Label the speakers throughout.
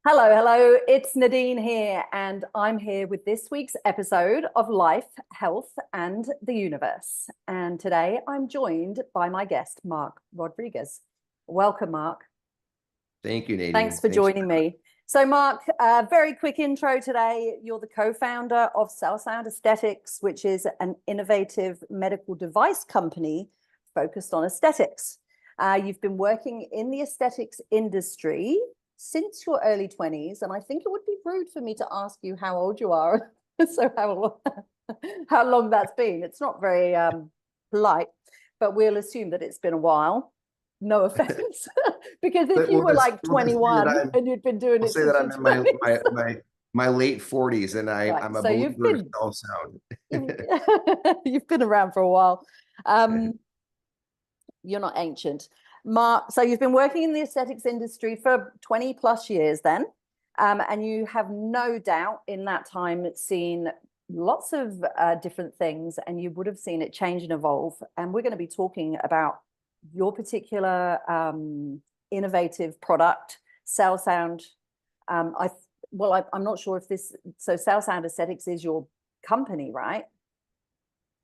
Speaker 1: Hello, it's Nadine here, and I'm here with this week's episode of Life, Health, and the Universe. And today I'm joined by my guest, Mark Rodriguez. Welcome, Mark.
Speaker 2: Thank you,
Speaker 1: Thanks
Speaker 2: Nadine.
Speaker 1: for
Speaker 2: Thanks.
Speaker 1: joining me. So, Mark, very quick intro today. You're the co-founder of Cell Sound Aesthetics, which is an innovative medical device company focused on aesthetics. You've been working in the aesthetics industry since your early 20s, and I think it would be rude for me to ask you how old you are. So how long that's been. It's not very polite, but we'll assume that it's been a while. No offense. Because if
Speaker 2: But
Speaker 1: you
Speaker 2: we'll
Speaker 1: were
Speaker 2: just
Speaker 1: like
Speaker 2: we'll just say that
Speaker 1: 21
Speaker 2: I'm
Speaker 1: and you'd been doing
Speaker 2: we'll
Speaker 1: it
Speaker 2: say that
Speaker 1: since your
Speaker 2: I'm in my
Speaker 1: 20s.
Speaker 2: my my my late 40s and
Speaker 1: Right.
Speaker 2: I'm a
Speaker 1: So you've
Speaker 2: believer of
Speaker 1: been
Speaker 2: cell sound.
Speaker 1: you've, you've been around for a while. Um, you're not ancient. Mark, so you've been working in the aesthetics industry for 20 plus years then. And you have no doubt in that time seen lots of different things, and you would have seen it change and evolve. And we're going to be talking about your particular innovative product, Cell Sound. I'm not sure if this. So Cell Sound Aesthetics is your company, right?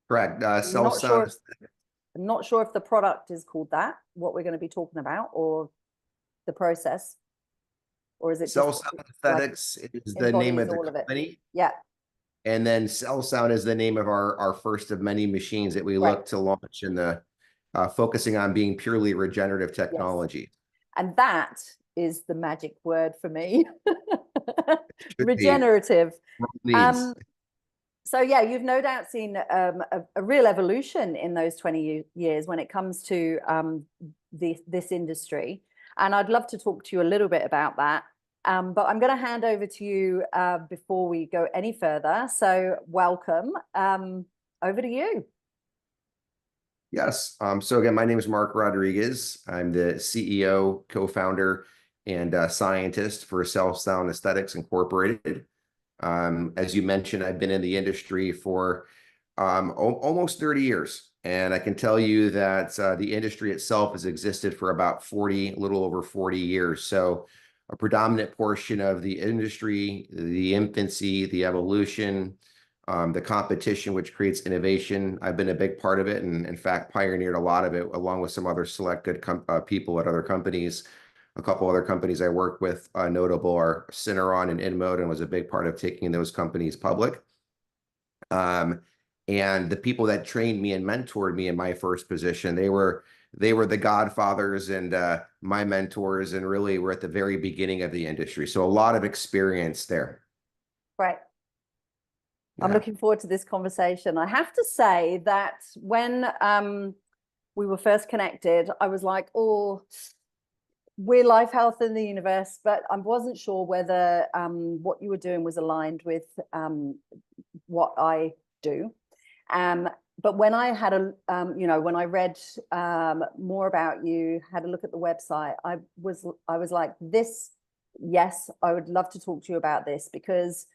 Speaker 2: Correct.
Speaker 1: I'm
Speaker 2: Cell
Speaker 1: not sure if
Speaker 2: sound
Speaker 1: I'm not sure if the product is called that, what we're going to be talking about, or the process, or is it just
Speaker 2: Cell sound
Speaker 1: like
Speaker 2: aesthetics is the name
Speaker 1: embodies
Speaker 2: of the
Speaker 1: all of it?
Speaker 2: company.
Speaker 1: Yeah,
Speaker 2: And then cell sound is the name of our first of many machines that we
Speaker 1: right.
Speaker 2: look to launch in the focusing on being purely regenerative
Speaker 1: Yes.
Speaker 2: technology.
Speaker 1: And that is the magic word for me.
Speaker 2: Should be
Speaker 1: Regenerative.
Speaker 2: needs.
Speaker 1: Um, so yeah, you've no doubt seen a real evolution in those 20 years when it comes to this industry. And I'd love to talk to you a little bit about that. But I'm going to hand over to you before we go any further. So welcome. Over to you.
Speaker 2: Yes. So again, my name is Mark Rodriguez. I'm the CEO, co-founder, and scientist for Cell Sound Aesthetics Incorporated. As you mentioned, I've been in the industry for almost 30 years. And I can tell you that the industry itself has existed for about 40, a little over 40 years. So a predominant portion of the industry, the infancy, the evolution, the competition, which creates innovation. I've been a big part of it and, in fact, pioneered a lot of it along with some other selected people at other companies. A couple other companies I work with, notable are Cineron and InMode, and was a big part of taking those companies public. And the people that trained me and mentored me in my first position, they were the godfathers and my mentors, and really were at the very beginning of the industry. So a lot of experience there.
Speaker 1: Right. I'm
Speaker 2: Yeah.
Speaker 1: looking forward to this conversation. I have to say that when we were first connected, I was like, oh, we're Life, Health, in the Universe, but I wasn't sure whether what you were doing was aligned with what I do. But when I had when I read more about you, had a look at the website, I was like, this, yes, I would love to talk to you about this, because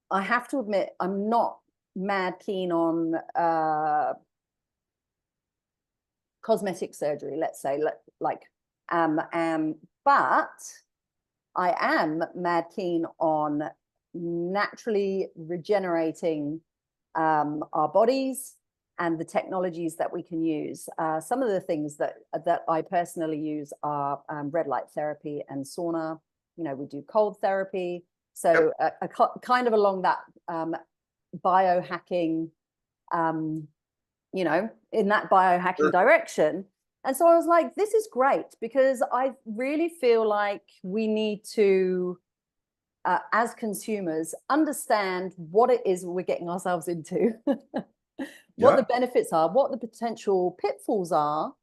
Speaker 1: I have to admit, I'm not mad keen on cosmetic surgery, let's say, but I am mad keen on naturally regenerating our bodies and the technologies that we can use. Some of the things that I personally use are red light therapy and sauna. You know, we do cold therapy. So
Speaker 2: Yep.
Speaker 1: kind of along that biohacking, in that biohacking
Speaker 2: Sure.
Speaker 1: direction. And so I was like, this is great, because I really feel like we need to, as consumers, understand what it is we're getting ourselves into, what the
Speaker 2: Yep.
Speaker 1: benefits are, what the potential pitfalls are.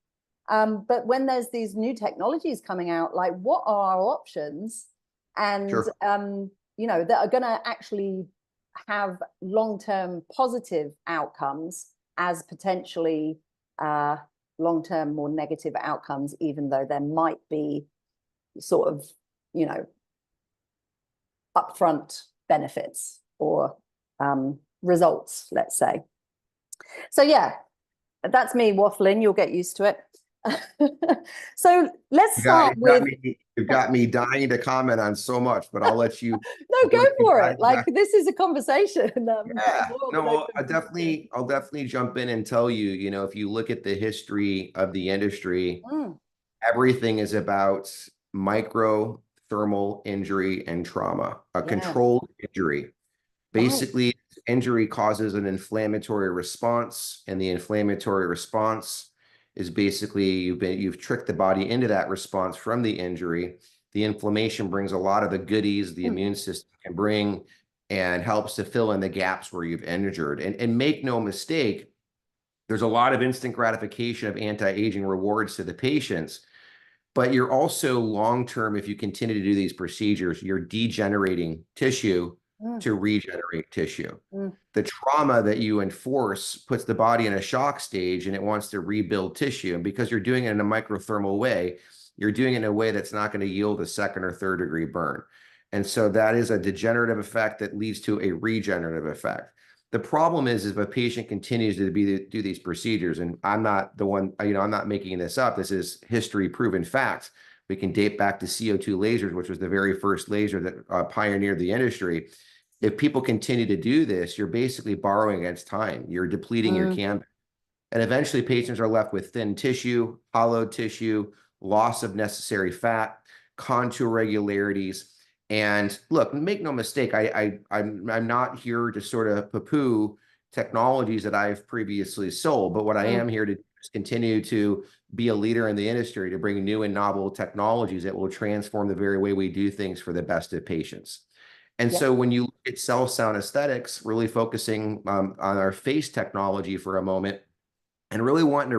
Speaker 1: But when there's these new technologies coming out, like, what are our options? And
Speaker 2: Sure.
Speaker 1: that are going to actually have long-term positive outcomes as potentially long-term more negative outcomes, even though there might be sort of, upfront benefits or results, let's say. So yeah, that's me waffling. You'll get used to it. So let's start with,
Speaker 2: You've got me dying to comment on so much, but I'll let you.
Speaker 1: no,
Speaker 2: I'll
Speaker 1: go
Speaker 2: let you
Speaker 1: for it.
Speaker 2: guys
Speaker 1: Like
Speaker 2: back.
Speaker 1: this is a conversation.
Speaker 2: Yeah,
Speaker 1: More than
Speaker 2: no,
Speaker 1: open.
Speaker 2: I'll definitely jump in and tell you, if you look at the history of the industry,
Speaker 1: Mm,
Speaker 2: everything is about micro thermal injury and trauma, a
Speaker 1: yeah,
Speaker 2: controlled injury.
Speaker 1: right.
Speaker 2: Basically, injury causes an inflammatory response, and the inflammatory response is basically you've tricked the body into that response from the injury. The inflammation brings a lot of the goodies the
Speaker 1: Mm,
Speaker 2: immune system can bring and helps to fill in the gaps where you've injured. And make no mistake, there's a lot of instant gratification of anti-aging rewards to the patients, but you're also long term, if you continue to do these procedures, you're degenerating tissue
Speaker 1: mm,
Speaker 2: to regenerate tissue.
Speaker 1: mm,
Speaker 2: The trauma that you enforce puts the body in a shock stage and it wants to rebuild tissue. And because you're doing it in a microthermal way, you're doing it in a way that's not going to yield a second or third degree burn. And so that is a degenerative effect that leads to a regenerative effect. The problem is if a patient continues to do these procedures, and I'm not the one, I'm not making this up. This is history proven fact. We can date back to CO2 lasers, which was the very first laser that pioneered the industry. If people continue to do this, you're basically borrowing against time. You're depleting your
Speaker 1: mm.
Speaker 2: canvas. And eventually patients are left with thin tissue, hollow tissue, loss of necessary fat, contour regularities. And look, make no mistake, I'm not here to sort of poo-poo technologies that I've previously sold, but what I
Speaker 1: Mm,
Speaker 2: am here to do is continue to be a leader in the industry to bring new and novel technologies that will transform the very way we do things for the best of patients. And
Speaker 1: yeah.
Speaker 2: so when you look at cell sound aesthetics, really focusing on our face technology for a moment, and really wanting to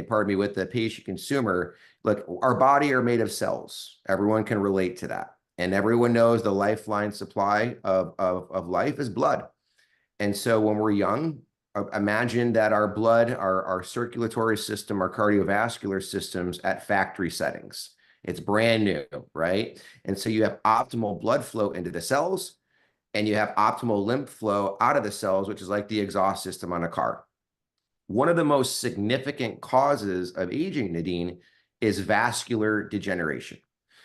Speaker 2: pardon me, with the patient consumer. Look, our body are made of cells. Everyone can relate to that. And everyone knows the lifeline supply of life is blood. And so when we're young, imagine that our blood, our circulatory system, our cardiovascular systems at factory settings. It's brand new, right? And so you have optimal blood flow into the cells and you have optimal lymph flow out of the cells, which is like the exhaust system on a car. One of the most significant causes of aging, Nadine, is vascular degeneration.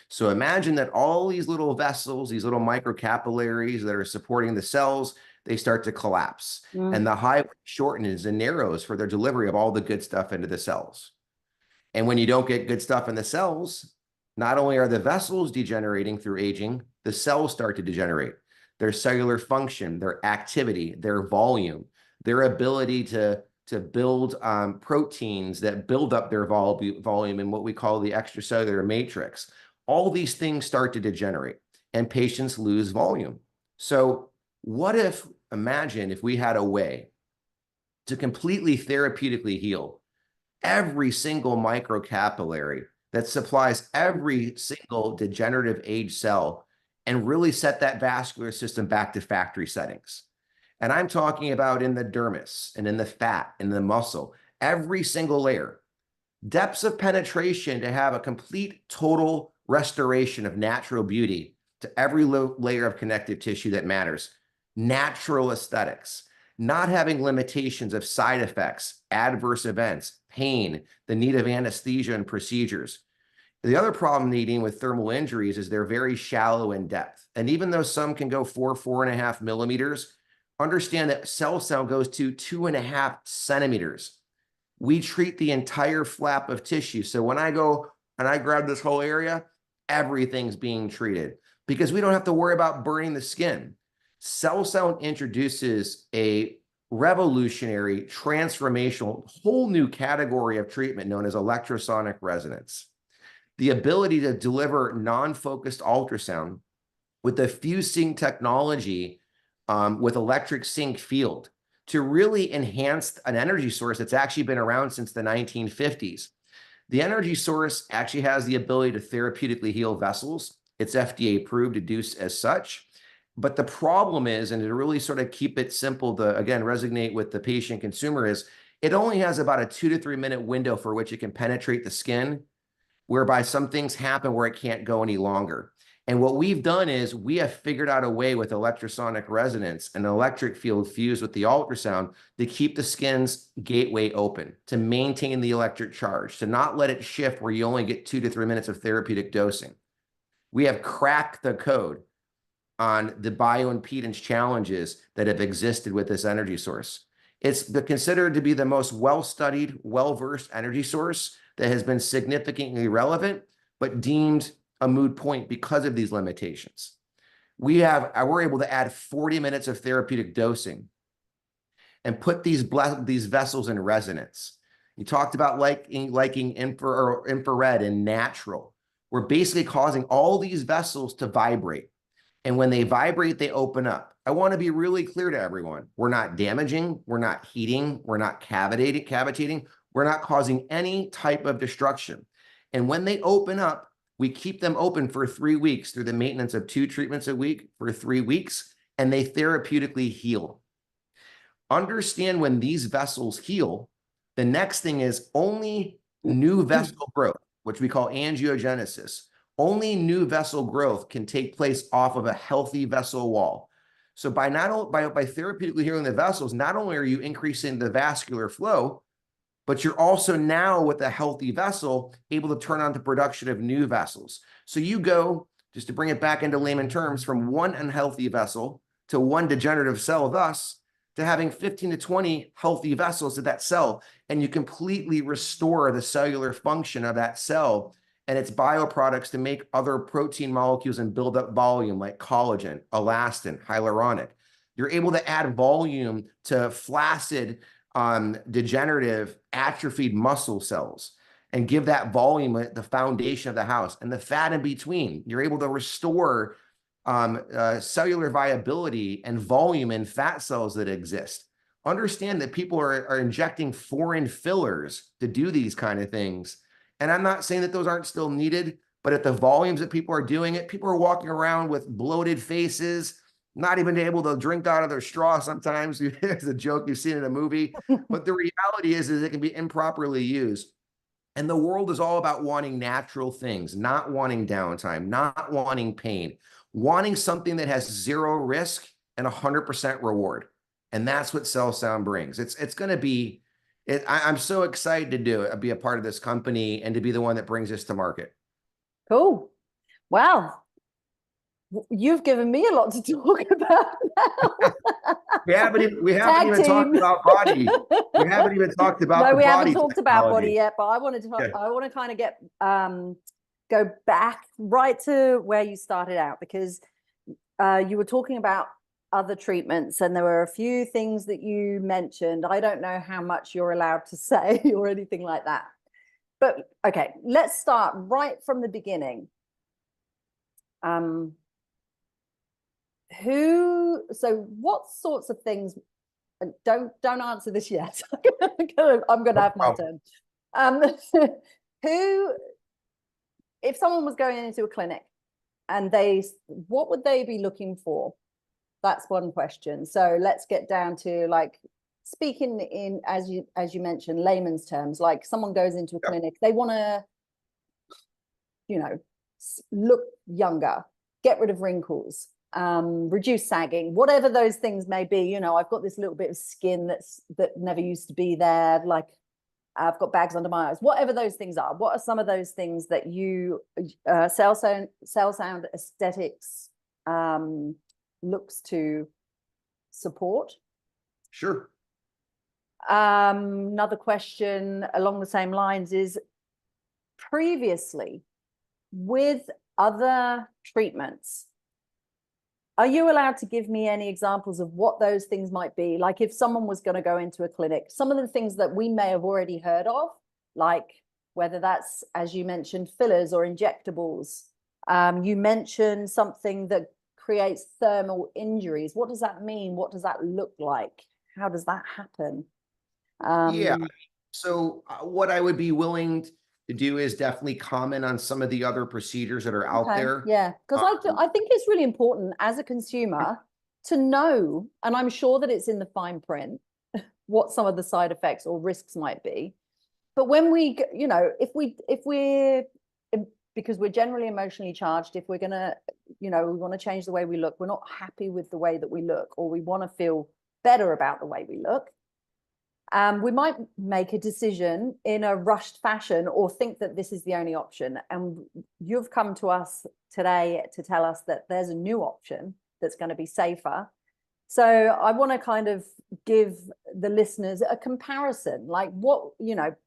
Speaker 2: So imagine that all these little vessels, these little microcapillaries that are supporting the cells, they start to collapse.
Speaker 1: Mm,
Speaker 2: And the highway shortens and narrows for their delivery of all the good stuff into the cells. And when you don't get good stuff in the cells, not only are the vessels degenerating through aging, the cells start to degenerate. Their cellular function, their activity, their volume, their ability to build proteins that build up their volume in what we call the extracellular matrix. All these things start to degenerate and patients lose volume. So imagine if we had a way to completely therapeutically heal every single microcapillary that supplies every single degenerative age cell and really set that vascular system back to factory settings. And I'm talking about in the dermis and in the fat and the muscle, every single layer, depths of penetration to have a complete total restoration of natural beauty to every layer of connective tissue that matters. Natural aesthetics, not having limitations of side effects, adverse events, pain, the need of anesthesia and procedures. The other problem needing with thermal injuries is they're very shallow in depth. And even though some can go 4.5 millimeters, understand that cell sound goes to 2.5 centimeters. We treat the entire flap of tissue. So when I go and I grab this whole area, everything's being treated because we don't have to worry about burning the skin. Cell sound introduces a revolutionary, transformational, whole new category of treatment known as electrosonic resonance. The ability to deliver non-focused ultrasound with the fusing technology with electric sync field to really enhance an energy source that's actually been around since the 1950s. The energy source actually has the ability to therapeutically heal vessels. It's FDA approved to do as such. But the problem is, and to really sort of keep it simple to, again, resonate with the patient consumer is, it only has about a 2 to 3 minute window for which it can penetrate the skin, whereby some things happen where it can't go any longer. And what we've done is we have figured out a way with electrosonic resonance and electric field fused with the ultrasound to keep the skin's gateway open, to maintain the electric charge, to not let it shift where you only get 2 to 3 minutes of therapeutic dosing. We have cracked the code on the bioimpedance challenges that have existed with this energy source. It's considered to be the most well-studied, well-versed energy source that has been significantly relevant, but deemed a moot point because of these limitations. We're able to add 40 minutes of therapeutic dosing and put these vessels in resonance. You talked about liking infrared and natural. We're basically causing all these vessels to vibrate. And when they vibrate, they open up. I want to be really clear to everyone. We're not damaging. We're not heating. We're not cavitating. We're not causing any type of destruction. And when they open up, we keep them open for 3 weeks through the maintenance of 2 treatments a week for 3 weeks, and they therapeutically heal. Understand when these vessels heal, the next thing is only new vessel growth, which we call angiogenesis. Only new vessel growth can take place off of a healthy vessel wall. So by therapeutically healing the vessels, not only are you increasing the vascular flow, but you're also now with a healthy vessel able to turn on the production of new vessels. So you go, just to bring it back into layman terms, from one unhealthy vessel to one degenerative cell, thus to having 15 to 20 healthy vessels of that cell, and you completely restore the cellular function of that cell and its bioproducts to make other protein molecules and build up volume like collagen, elastin, hyaluronic. You're able to add volume to flaccid, degenerative, atrophied muscle cells and give that volume the foundation of the house, and the fat in between. You're able to restore cellular viability and volume in fat cells that exist. Understand that people are injecting foreign fillers to do these kind of things. And I'm not saying that those aren't still needed, but at the volumes that people are doing it, people are walking around with bloated faces, not even able to drink out of their straw sometimes. It's a joke you've seen in a movie. But the reality is it can be improperly used. And the world is all about wanting natural things, not wanting downtime, not wanting pain, wanting something that has 0 risk and 100% reward. And that's what Cell Sound brings. It's going to be, I'm so excited to be a part of this company and to be the one that brings this to market.
Speaker 1: Cool. Wow. You've given me a lot to talk about now.
Speaker 2: We haven't even talked about body. We haven't even talked about
Speaker 1: no,
Speaker 2: we
Speaker 1: haven't talked about body yet, but I wanted to talk, I want to kind of get go back right to where you started out, because you were talking about other treatments and there were a few things that you mentioned. I don't know how much you're allowed to say or anything like that. But okay, let's start right from the beginning. What sorts of things, don't answer this yet. I'm gonna have my turn. If someone was going into a clinic and what would they be looking for? That's one question. So let's get down to, like, speaking in, as you mentioned, layman's terms. Like, someone goes into a clinic, they want to, look younger, get rid of wrinkles, reduce sagging, whatever those things may be. I've got this little bit of skin that never used to be there, like I've got bags under my eyes, whatever those things are. What are some of those things that you Cell Sound Aesthetics looks to support?
Speaker 2: Sure.
Speaker 1: Another question along the same lines is, previously with other treatments, are you allowed to give me any examples of what those things might be? Like, if someone was going to go into a clinic, some of the things that we may have already heard of, like whether that's, as you mentioned, fillers or injectables. You mentioned something that creates thermal injuries. What does that mean? What does that look like? How does that happen?
Speaker 2: Yeah. So what I would be willing to do is definitely comment on some of the other procedures that are out there.
Speaker 1: Yeah, because I think it's really important as a consumer to know, and I'm sure that it's in the fine print, what some of the side effects or risks might be. But when we, if we're because we're generally emotionally charged. If we're going to, we want to change the way we look, we're not happy with the way that we look, or we want to feel better about the way we look. We might make a decision in a rushed fashion or think that this is the only option. And you've come to us today to tell us that there's a new option that's going to be safer. So I want to kind of give the listeners a comparison, like what,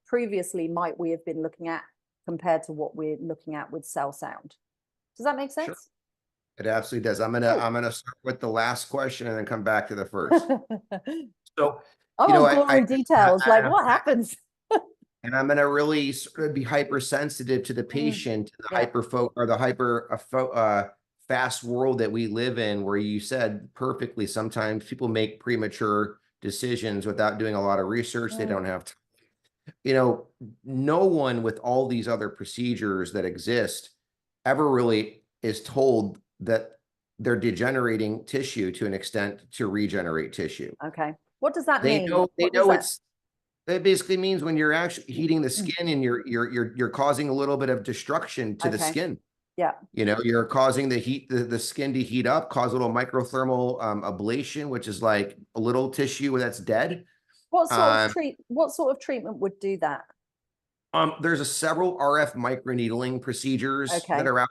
Speaker 1: previously might we have been looking at compared to what we're looking at with cell sound. Does that make sense?
Speaker 2: Sure. It absolutely does. I'm gonna start with the last question and then come back to the first.
Speaker 1: Cool.
Speaker 2: So,
Speaker 1: I want gory details. Like what happens?
Speaker 2: And I'm gonna really sort of be hypersensitive to the patient, the hyper fast world that we live in, where you said perfectly, sometimes people make premature decisions without doing a lot of research. They don't have time. No one with all these other procedures that exist ever really is told that they're degenerating tissue to an extent to regenerate tissue.
Speaker 1: Okay. What does that
Speaker 2: They
Speaker 1: mean?
Speaker 2: know
Speaker 1: What
Speaker 2: it basically means when you're actually heating the skin and you're causing a little bit of destruction to the skin.
Speaker 1: Yeah.
Speaker 2: You're causing the skin to heat up, cause a little microthermal ablation, which is like a little tissue that's dead.
Speaker 1: What sort of treatment would do that?
Speaker 2: There's several RF microneedling procedures that are out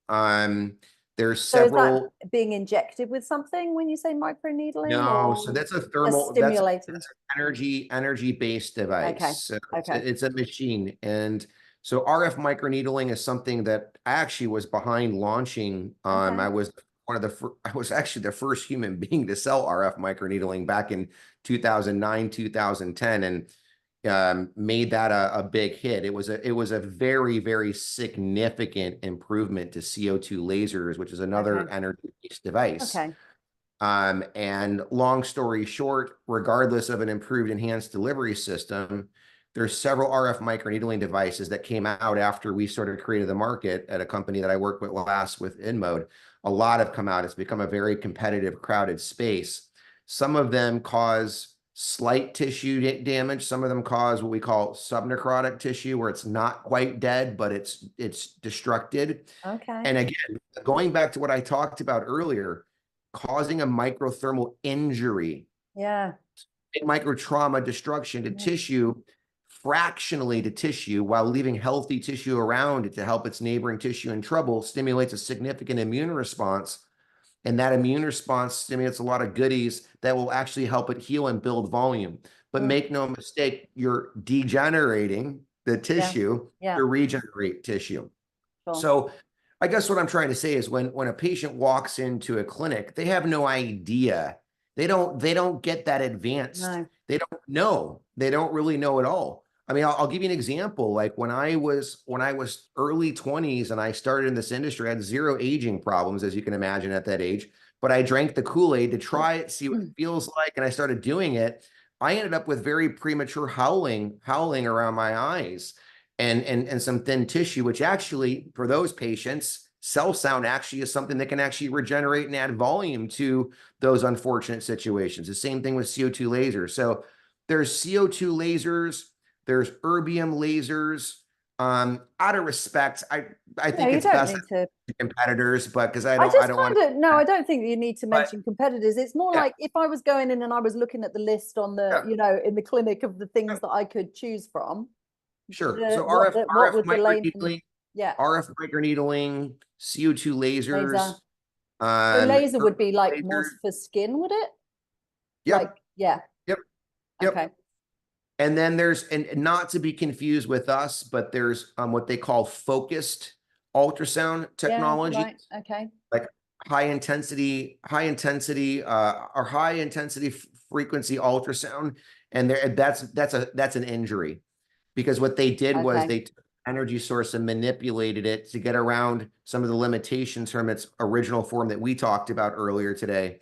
Speaker 2: there. There's several.
Speaker 1: Is that being injected with something when you say microneedling?
Speaker 2: No, so that's a thermal,
Speaker 1: stimulating.
Speaker 2: That's an energy-based device.
Speaker 1: Okay.
Speaker 2: So it's a machine. And so RF microneedling is something that I actually was behind launching. I was I was actually the first human being to sell RF microneedling back in 2009, 2010, and made that a big hit. It was a very, very significant improvement to CO2 lasers, which is another energy-based device.
Speaker 1: Okay.
Speaker 2: And long story short, regardless of an improved enhanced delivery system, there's several RF microneedling devices that came out after we sort of created the market at a company that I worked with last with InMode. A lot have come out. It's become a very competitive, crowded space. Some of them cause slight tissue damage. Some of them cause what we call subnecrotic tissue, where it's not quite dead, but it's destructed.
Speaker 1: Okay.
Speaker 2: And again, going back to what I talked about earlier, causing a microthermal injury, micro trauma destruction to tissue, fractionally to tissue, while leaving healthy tissue around it to help its neighboring tissue in trouble, stimulates a significant immune response. And that immune response stimulates a lot of goodies that will actually help it heal and build volume. But make no mistake, you're degenerating the tissue to regenerate tissue. So I guess what I'm trying to say is when a patient walks into a clinic, they have no idea. They don't get that advanced. No. They don't know. They don't really know at all. I mean, I'll give you an example. Like when I was early 20s and I started in this industry, I had zero aging problems, as you can imagine at that age. But I drank the Kool-Aid to try it, see what it feels like, and I started doing it. I ended up with very premature howling around my eyes and some thin tissue, which actually, for those patients, cell sound actually is something that can actually regenerate and add volume to those unfortunate situations. The same thing with CO2 lasers. So there's CO2 lasers, there's erbium lasers. Out of respect, I think it's best to competitors, but because I
Speaker 1: don't think you need to mention competitors. It's more like if I was going in and I was looking at the list on the, in the clinic of the things that I could choose from.
Speaker 2: Sure. So RF microneedling, RF microneedling, CO2 lasers.
Speaker 1: So laser would be like more for skin, would it?
Speaker 2: Yep.
Speaker 1: Yep.
Speaker 2: Okay. And then there's, and not to be confused with us, but there's what they call focused ultrasound technology.
Speaker 1: Yeah, right. Okay.
Speaker 2: Like high intensity or high intensity frequency ultrasound. And that's an injury, because what they did was they took an energy source and manipulated it to get around some of the limitations from its original form that we talked about earlier today.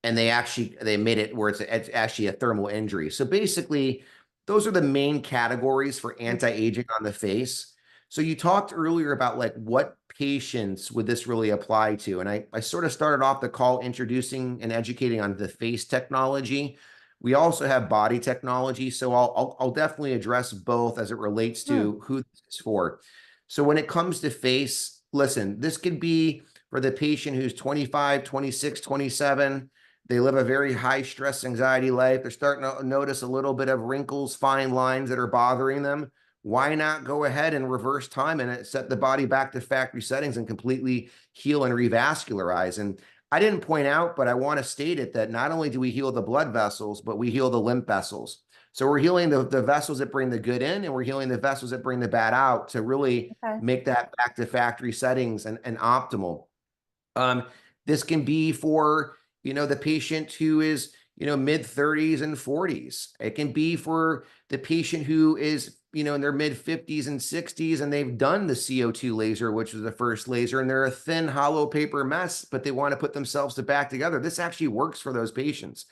Speaker 2: And they made it where it's actually a thermal injury. So basically, those are the main categories for anti-aging on the face. So you talked earlier about like what patients would this really apply to? And I sort of started off the call introducing and educating on the face technology. We also have body technology. So I'll definitely address both as it relates to who this is for. So when it comes to face, listen, this could be for the patient who's 25, 26, 27. They live a very high stress anxiety life. They're starting to notice a little bit of wrinkles, fine lines that are bothering them. Why not go ahead and reverse time and set the body back to factory settings and completely heal and revascularize? And I didn't point out, but I want to state it, that not only do we heal the blood vessels, but we heal the lymph vessels. So we're healing the vessels that bring the good in, and we're healing the vessels that bring the bad out to really
Speaker 1: Okay.
Speaker 2: make that back to factory settings and optimal. Um, this can be for, the patient who is, mid 30s and 40s. It can be for the patient who is, in their mid 50s and 60s, and they've done the CO2 laser, which was the first laser, and they're a thin, hollow paper mess, but they want to put themselves back together. This actually works for those patients.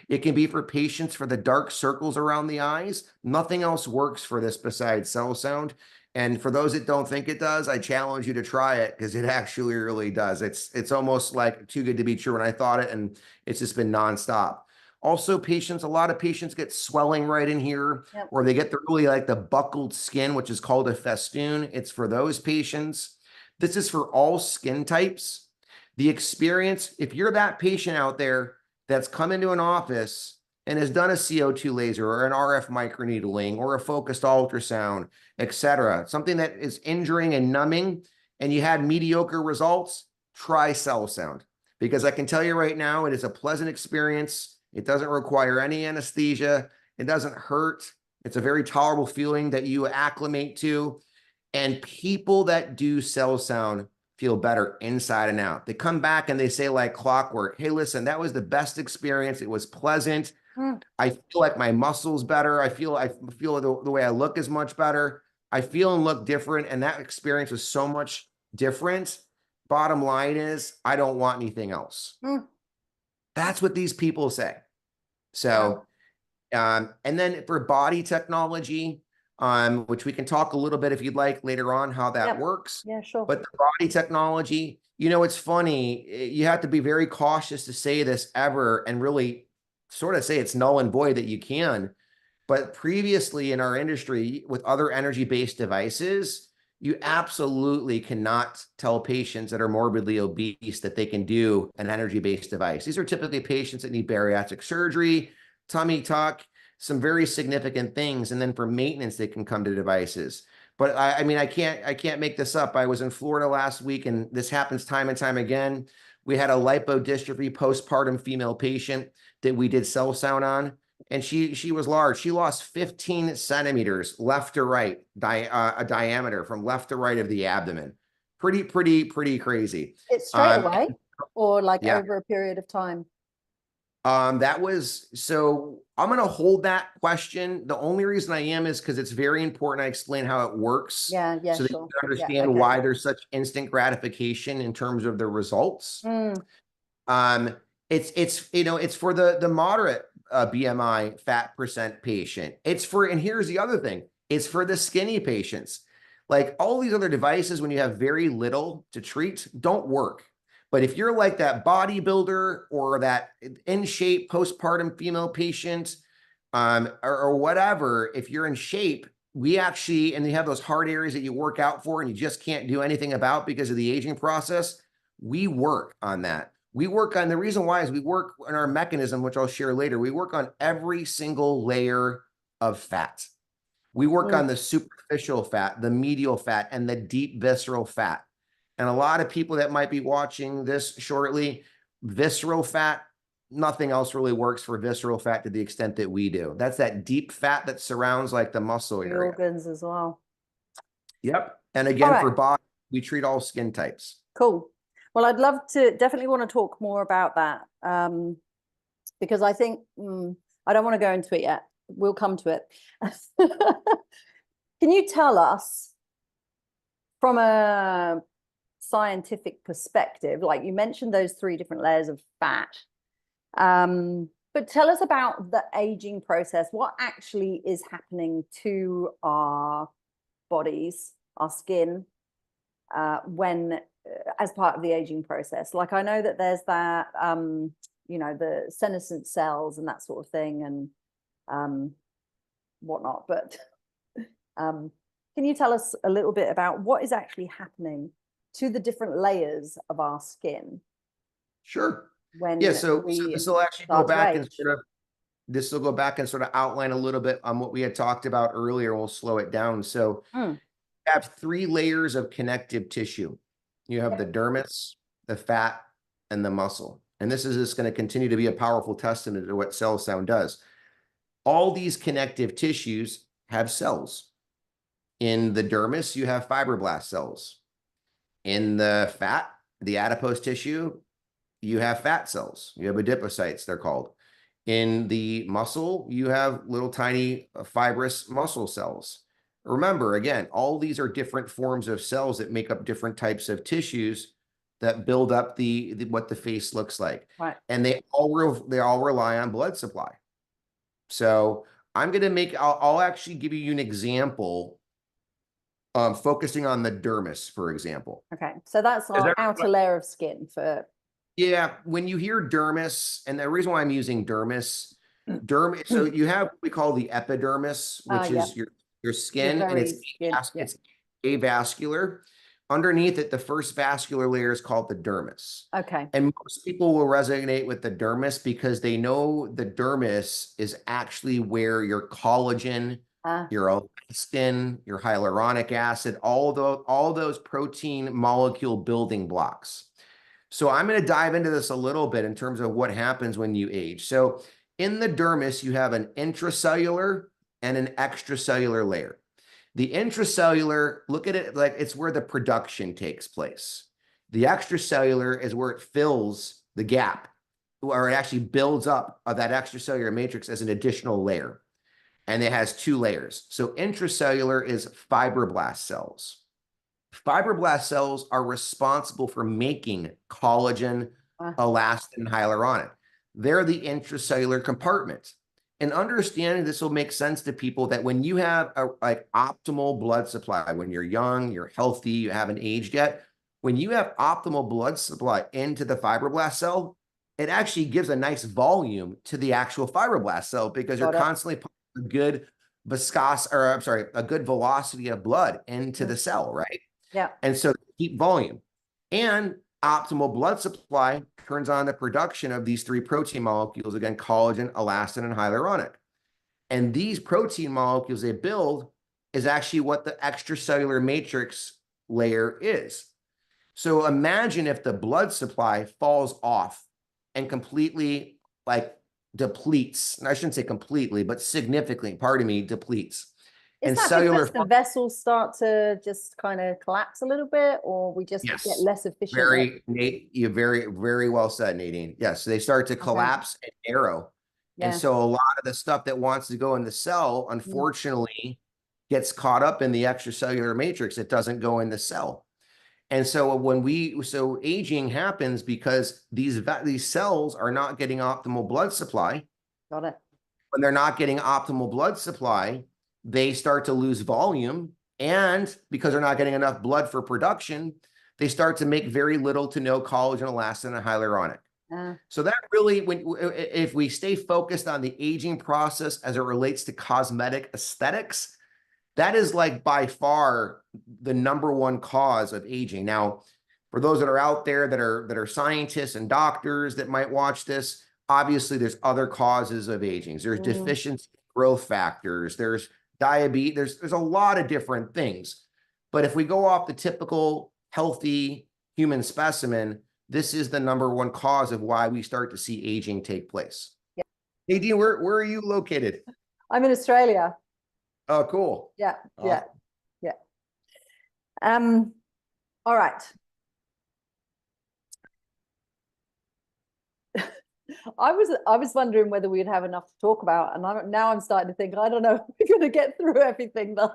Speaker 2: It can be for patients for the dark circles around the eyes. Nothing else works for this besides cell sound. And for those that don't think it does, I challenge you to try it, because it actually really does. It's almost like too good to be true. And I thought it, and it's just been nonstop. Also, patients, a lot of patients get swelling right in here,
Speaker 1: Yep.
Speaker 2: or they get the really like the buckled skin, which is called a festoon. It's for those patients. This is for all skin types. The experience, if you're that patient out there that's come into an office and has done a CO2 laser or an RF microneedling or a focused ultrasound, etc., something that is injuring and numbing, and you had mediocre results, try cell sound. Because I can tell you right now, it is a pleasant experience. It doesn't require any anesthesia. It doesn't hurt. It's a very tolerable feeling that you acclimate to. And people that do cell sound feel better inside and out. They come back and they say like clockwork, hey, listen, that was the best experience. It was pleasant.
Speaker 1: Mm.
Speaker 2: I feel like my muscles better. I feel the way I look is much better. I feel and look different. And that experience was so much different. Bottom line is, I don't want anything else.
Speaker 1: Mm.
Speaker 2: That's what these people say.
Speaker 1: Wow.
Speaker 2: So, and then for body technology, which we can talk a little bit if you'd like later on how that
Speaker 1: Yep.
Speaker 2: works.
Speaker 1: Yeah, sure.
Speaker 2: But the body technology, it's funny. You have to be very cautious to say this ever and really sort of say it's null and void that you can. But previously in our industry with other energy-based devices, you absolutely cannot tell patients that are morbidly obese that they can do an energy-based device. These are typically patients that need bariatric surgery, tummy tuck, some very significant things. And then for maintenance, they can come to devices. But I mean, I can't make this up. I was in Florida last week, and this happens time and time again. We had a lipodystrophy postpartum female patient that we did cell sound on, and she was large. She lost 15 centimeters left to right, a diameter from left to right of the abdomen. Pretty crazy.
Speaker 1: It's straight away or like
Speaker 2: Yeah.
Speaker 1: over a period of time?
Speaker 2: That was, so I'm going to hold that question. The only reason I am is because it's very important I explain how it works,
Speaker 1: Yeah,
Speaker 2: so that you
Speaker 1: sure.
Speaker 2: can
Speaker 1: Yeah,
Speaker 2: understand
Speaker 1: okay.
Speaker 2: why there's such instant gratification in terms of the results.
Speaker 1: Mm.
Speaker 2: Um, it's for the moderate BMI fat percent patient. And here's the other thing, it's for the skinny patients. Like all these other devices, when you have very little to treat, don't work. But if you're like that bodybuilder or that in shape postpartum female patient, or whatever, if you're in shape, we actually, and you have those hard areas that you work out for and you just can't do anything about because of the aging process, we work on that. We work on, the reason why is we work on our mechanism, which I'll share later. We work on every single layer of fat. We work on the superficial fat, the medial fat, and the deep visceral fat. And a lot of people that might be watching this shortly, visceral fat, nothing else really works for visceral fat to the extent that we do. That's that deep fat that surrounds like the muscle
Speaker 1: The
Speaker 2: area.
Speaker 1: organs as well.
Speaker 2: Yep. And
Speaker 1: All
Speaker 2: again, for
Speaker 1: right,
Speaker 2: body, we treat all skin types.
Speaker 1: cool. Well, I'd love to definitely want to talk more about that, because I think I don't want to go into it yet. We'll come to it. Can you tell us from a scientific perspective, like you mentioned those 3 different layers of fat, but tell us about the aging process. What actually is happening to our bodies, our skin, when as part of the aging process? Like I know that there's that the senescent cells and that sort of thing and whatnot, but can Can you tell us a little bit about what is actually happening to the different layers of our skin
Speaker 2: Sure. Yeah,
Speaker 1: when
Speaker 2: so
Speaker 1: we
Speaker 2: this will actually go
Speaker 1: start to
Speaker 2: back and
Speaker 1: age?
Speaker 2: sort of outline a little bit on what we had talked about earlier. We'll slow it down. So
Speaker 1: Mm.
Speaker 2: you have three layers of connective tissue. You have the
Speaker 1: Yep.
Speaker 2: dermis, the fat, and the muscle. And this is just going to continue to be a powerful testament to what cell sound does. All these connective tissues have cells. In the dermis, you have fibroblast cells. In the fat, the adipose tissue, you have fat cells. You have adipocytes, they're called. In the muscle, you have little tiny fibrous muscle cells. Remember, again, all these are different forms of cells that make up different types of tissues that build up what the face looks like.
Speaker 1: Right.
Speaker 2: And they all rely on blood supply. So I'll actually give you an example, focusing on the dermis, for example.
Speaker 1: Okay. So that's our outer layer of skin for.
Speaker 2: Yeah, when you hear dermis, and the reason why I'm using dermis, so you have what we call the epidermis, which
Speaker 1: Yeah.
Speaker 2: is your skin, and
Speaker 1: very skin. Yeah.
Speaker 2: it's avascular. Underneath it, the first vascular layer is called the dermis.
Speaker 1: Okay.
Speaker 2: And most people will resonate with the dermis because they know the dermis is actually where your collagen, your elastin, your hyaluronic acid, all those protein molecule building blocks. So I'm going to dive into this a little bit in terms of what happens when you age. So in the dermis, you have an intracellular and an extracellular layer. The intracellular, look at it like it's where the production takes place. The extracellular is where it fills the gap, or it actually builds up of that extracellular matrix as an additional layer. And it has two layers. So intracellular is fibroblast cells. Fibroblast cells are responsible for making collagen, elastin, and hyaluronic. They're the intracellular compartment. And understanding this will make sense to people that when you have a optimal blood supply, when you're young, you're healthy, you haven't aged yet, when you have optimal blood supply into the fibroblast cell, it actually gives a nice volume to the actual fibroblast cell because you're constantly putting a good a good velocity of blood into the cell, right?
Speaker 1: Yeah.
Speaker 2: And so keep volume. And optimal blood supply turns on the production of these three protein molecules, again, collagen, elastin, and hyaluronic. And these protein molecules they build is actually what the extracellular matrix layer is. So imagine if the blood supply falls off and completely depletes. I shouldn't say completely, but significantly, depletes.
Speaker 1: Is that because the vessels start to just kind of collapse a little bit, or we just get less efficient?
Speaker 2: You very well said, Nadine. Yes, they start to collapse and narrow. And so a lot of the stuff that wants to go in the cell, unfortunately, gets caught up in the extracellular matrix. It doesn't go in the cell. And so aging happens because these cells are not getting optimal blood supply.
Speaker 1: Got it.
Speaker 2: When they're not getting optimal blood supply, they start to lose volume. And because they're not getting enough blood for production, they start to make very little to no collagen, elastin, and hyaluronic. So that really, if we stay focused on the aging process as it relates to cosmetic aesthetics, that is by far the number one cause of aging. Now, for those that are out there that are scientists and doctors that might watch this, obviously there's other causes of aging. There's deficiency growth factors, there's diabetes, there's a lot of different things. But if we go off the typical healthy human specimen, this is the number one cause of why we start to see aging take place. Yeah. Nadine, where are you located?
Speaker 1: I'm in Australia.
Speaker 2: Oh, cool.
Speaker 1: Yeah, awesome. Yeah. All right. I was wondering whether we'd have enough to talk about, and now I'm starting to think I don't know if we're going to get through everything that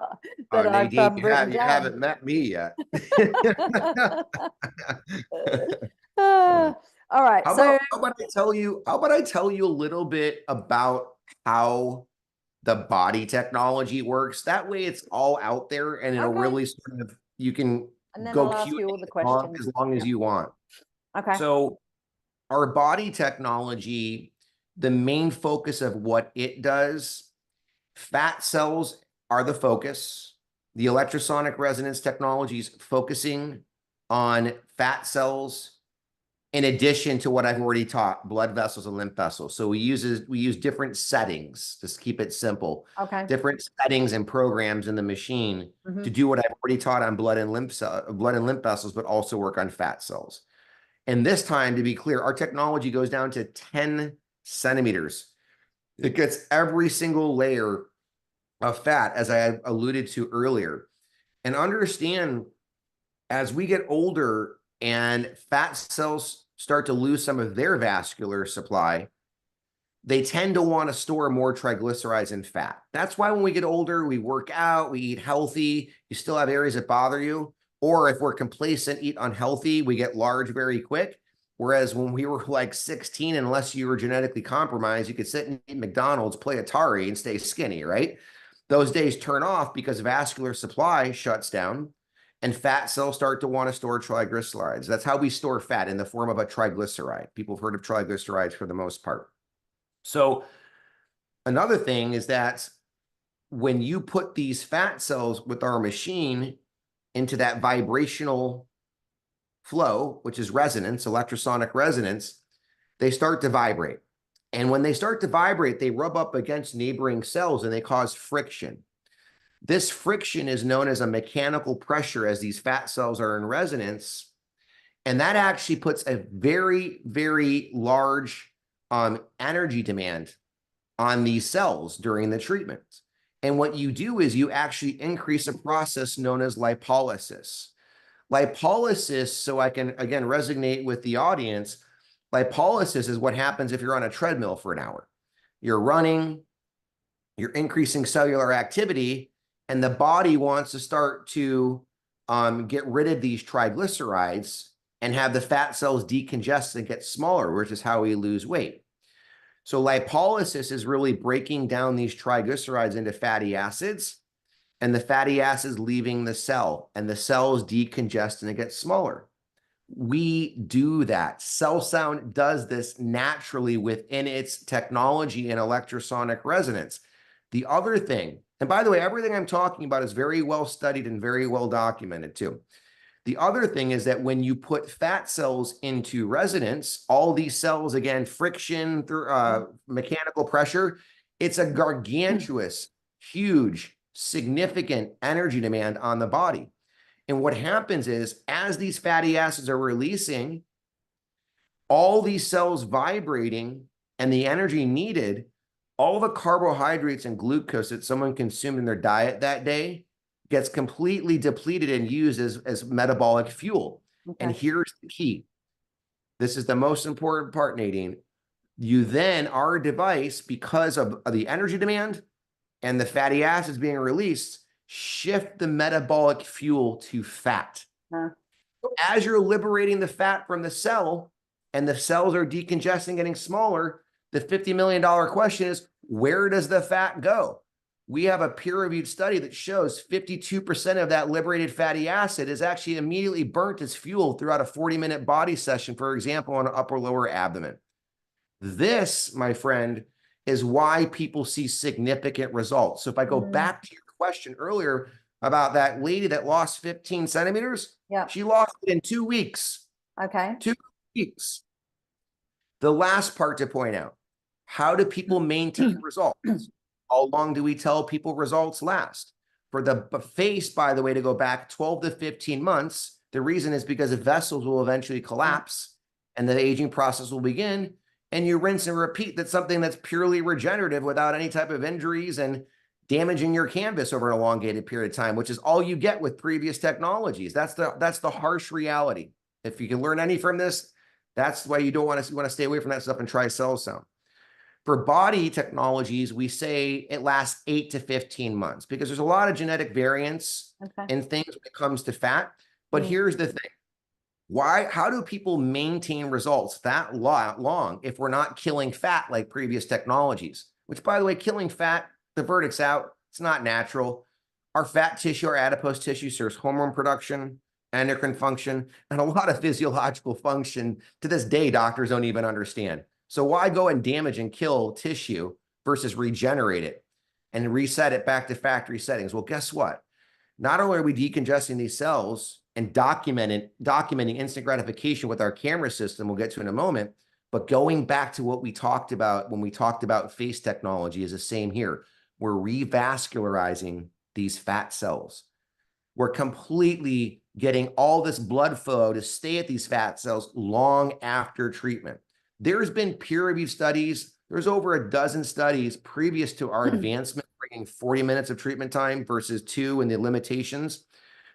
Speaker 2: Nadine,
Speaker 1: I've written down.
Speaker 2: You haven't met me yet.
Speaker 1: All right.
Speaker 2: How about I tell you a little bit about how the body technology works? That way it's all out there and it'll really sort of, you can go
Speaker 1: ask you all the questions
Speaker 2: as long as you want.
Speaker 1: Okay.
Speaker 2: So our body technology, the main focus of what it does, fat cells are the focus. The electrosonic resonance technologies focusing on fat cells in addition to what I've already taught, blood vessels and lymph vessels. So we use different settings, just keep it simple.
Speaker 1: Okay.
Speaker 2: Different settings and programs in the machine to do what I've already taught on blood and lymph vessels, but also work on fat cells. And this time, to be clear, our technology goes down to 10 centimeters. It gets every single layer of fat, as I alluded to earlier. And understand, as we get older and fat cells start to lose some of their vascular supply, they tend to want to store more triglycerides and fat. That's why when we get older, we work out, we eat healthy, you still have areas that bother you. Or if we're complacent, eat unhealthy, we get large very quick. Whereas when we were like 16, unless you were genetically compromised, you could sit and eat McDonald's, play Atari, and stay skinny, right? Those days turn off because vascular supply shuts down and fat cells start to want to store triglycerides. That's how we store fat, in the form of a triglyceride. People have heard of triglycerides for the most part. So another thing is that when you put these fat cells with our machine into that vibrational flow, which is resonance, electrosonic resonance, they start to vibrate. And when they start to vibrate, they rub up against neighboring cells and they cause friction. This friction is known as a mechanical pressure as these fat cells are in resonance. And that actually puts a very, very large energy demand on these cells during the treatment. And what you do is you actually increase a process known as lipolysis. Lipolysis, so I can, again, resonate with the audience, lipolysis is what happens if you're on a treadmill for an hour. You're running, you're increasing cellular activity, and the body wants to start to get rid of these triglycerides and have the fat cells decongest and get smaller, which is how we lose weight. So lipolysis is really breaking down these triglycerides into fatty acids, and the fatty acids leaving the cell, and the cells decongest and it gets smaller. We do that. CellSound does this naturally within its technology and electrosonic resonance. The other thing, and by the way, everything I'm talking about is very well studied and very well documented too. The other thing is that when you put fat cells into resonance, all these cells, again, friction through mechanical pressure, it's a gargantuous, huge, significant energy demand on the body. And what happens is, as these fatty acids are releasing, all these cells vibrating and the energy needed, all the carbohydrates and glucose that someone consumed in their diet that day gets completely depleted and used as metabolic fuel. Okay. And here's the key. This is the most important part, Nadine. You then, our device, because of the energy demand and the fatty acids being released, shift the metabolic fuel to fat. So as you're liberating the fat from the cell and the cells are decongesting, getting smaller, the $50 million question is, where does the fat go? We have a peer-reviewed study that shows 52% of that liberated fatty acid is actually immediately burnt as fuel throughout a 40-minute body session, for example, on an upper lower abdomen. This, my friend, is why people see significant results. So if I go back to your question earlier about that lady that lost 15 centimeters, she lost it in 2 weeks.
Speaker 1: Okay.
Speaker 2: 2 weeks. The last part to point out, how do people maintain results? How long do we tell people results last? For the face, by the way, to go back 12 to 15 months, the reason is because the vessels will eventually collapse and the aging process will begin, and you rinse and repeat. That's something that's purely regenerative without any type of injuries and damaging your canvas over an elongated period of time, which is all you get with previous technologies. That's the harsh reality. If you can learn any from this, that's why you don't want to stay away from that stuff and try CellSound. For body technologies, we say it lasts 8 to 15 months because there's a lot of genetic variance in things when it comes to fat. But here's the thing. How do people maintain results that long if we're not killing fat like previous technologies? Which, by the way, killing fat, the verdict's out. It's not natural. Our fat tissue, our adipose tissue, serves hormone production, endocrine function, and a lot of physiological function. To this day, doctors don't even understand. So why go and damage and kill tissue versus regenerate it and reset it back to factory settings? Well, guess what? not only are we decongesting these cells and documenting instant gratification with our camera system, we'll get to in a moment, but going back to what we talked about when we talked about face technology is the same here. We're revascularizing these fat cells. We're completely getting all this blood flow to stay at these fat cells long after treatment. There's been peer-reviewed studies. There's over a dozen studies previous to our advancement, bringing 40 minutes of treatment time versus 2 and the limitations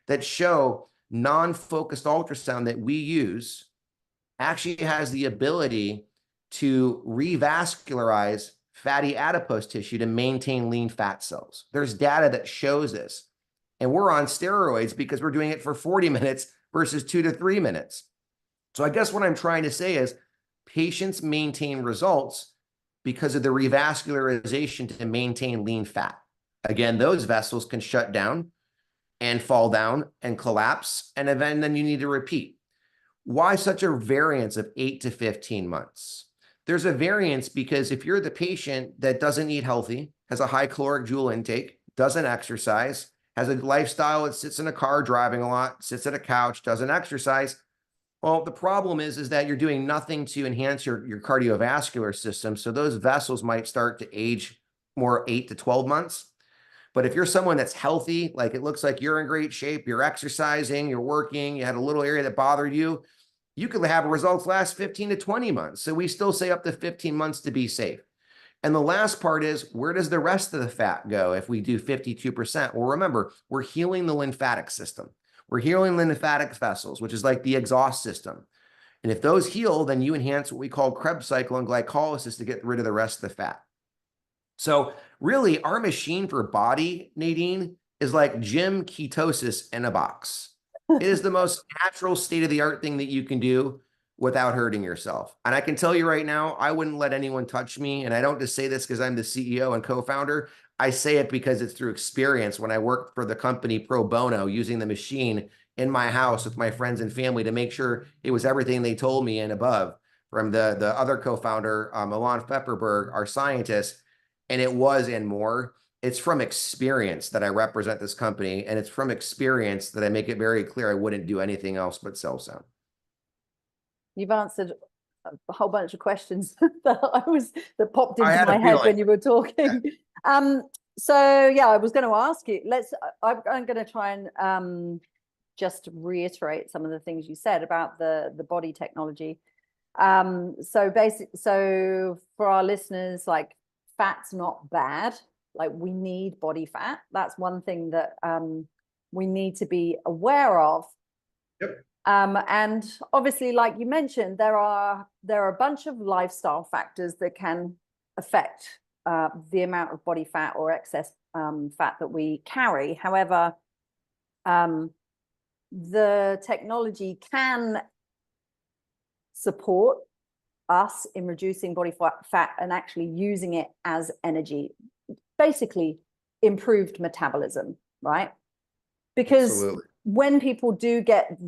Speaker 2: that show non-focused ultrasound that we use actually has the ability to revascularize fatty adipose tissue to maintain lean fat cells. There's data that shows this. And we're on steroids because we're doing it for 40 minutes versus 2 to 3 minutes. So I guess what I'm trying to say is patients maintain results because of the revascularization to maintain lean fat. Again, those vessels can shut down and fall down and collapse, and then you need to repeat. Why such a variance of 8 to 15 months? There's a variance because if you're the patient that doesn't eat healthy, has a high caloric joule intake, doesn't exercise, has a lifestyle that sits in a car driving a lot, sits at a couch, doesn't exercise, well, the problem is that you're doing nothing to enhance your cardiovascular system. So those vessels might start to age more 8 to 12 months. But if you're someone that's healthy, like it looks like you're in great shape, you're exercising, you're working, you had a little area that bothered you, you could have results last 15 to 20 months. So we still say up to 15 months to be safe. And the last part is, where does the rest of the fat go if we do 52%? Well, remember, we're healing the lymphatic system. We're healing lymphatic vessels, which is like the exhaust system. And if those heal, then you enhance what we call Krebs cycle and glycolysis to get rid of the rest of the fat. So really, our machine for body, Nadine, is like gym ketosis in a box. It is the most natural state-of-the-art thing that you can do without hurting yourself. And I can tell you right now, I wouldn't let anyone touch me. And I don't just say this because I'm the CEO and co-founder. I say it because it's through experience when I worked for the company pro bono using the machine in my house with my friends and family to make sure it was everything they told me and above from the other co-founder, Milan Pepperberg, our scientist, and it was and more. It's from experience that I represent this company, and it's from experience that I make it very clear I wouldn't do anything else but cell sound.
Speaker 1: You've answered a whole bunch of questions that popped
Speaker 2: I
Speaker 1: into
Speaker 2: had a
Speaker 1: my head when
Speaker 2: feeling.
Speaker 1: you were talking. So yeah, I was going to ask you. I'm going to try and just reiterate some of the things you said about the body technology. So for our listeners, like, fat's not bad. Like, we need body fat. That's one thing that we need to be aware of.
Speaker 2: Yep.
Speaker 1: And obviously, like you mentioned, there are a bunch of lifestyle factors that can affect the amount of body fat or excess fat that we carry. However, the technology can support us in reducing body fat and actually using it as energy, basically improved metabolism, right? Because
Speaker 2: Absolutely.
Speaker 1: when people do get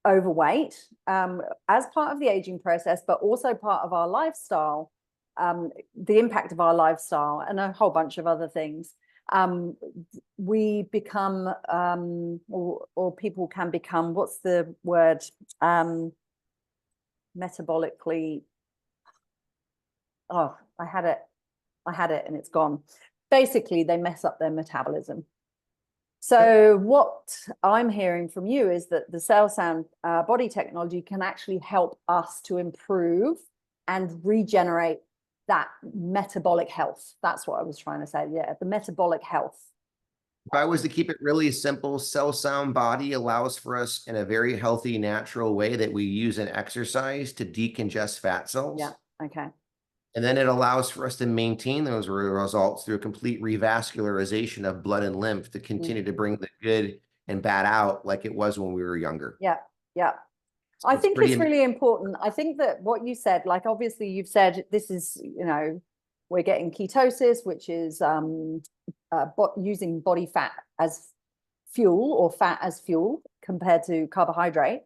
Speaker 1: overweight as part of the aging process, but also part of our lifestyle, the impact of our lifestyle and a whole bunch of other things, we become or people can become, what's the word, metabolically, oh, I had it and it's gone. Basically, they mess up their metabolism. So what I'm hearing from you is that the cell sound body technology can actually help us to improve and regenerate that metabolic health. That's what I was trying to say. Yeah, the metabolic health.
Speaker 2: If I was to keep it really simple, cell sound body allows for us in a very healthy, natural way that we use in exercise to decongest fat cells.
Speaker 1: Yeah. Okay.
Speaker 2: And then it allows for us to maintain those results through a complete revascularization of blood and lymph to continue to bring the good and bad out like it was when we were younger.
Speaker 1: Yeah. Yeah.
Speaker 2: So
Speaker 1: I think it's
Speaker 2: amazing.
Speaker 1: really important. I think that what you said, like, obviously you've said this is, we're getting ketosis, which is using body fat as fuel or fat as fuel compared to carbohydrate.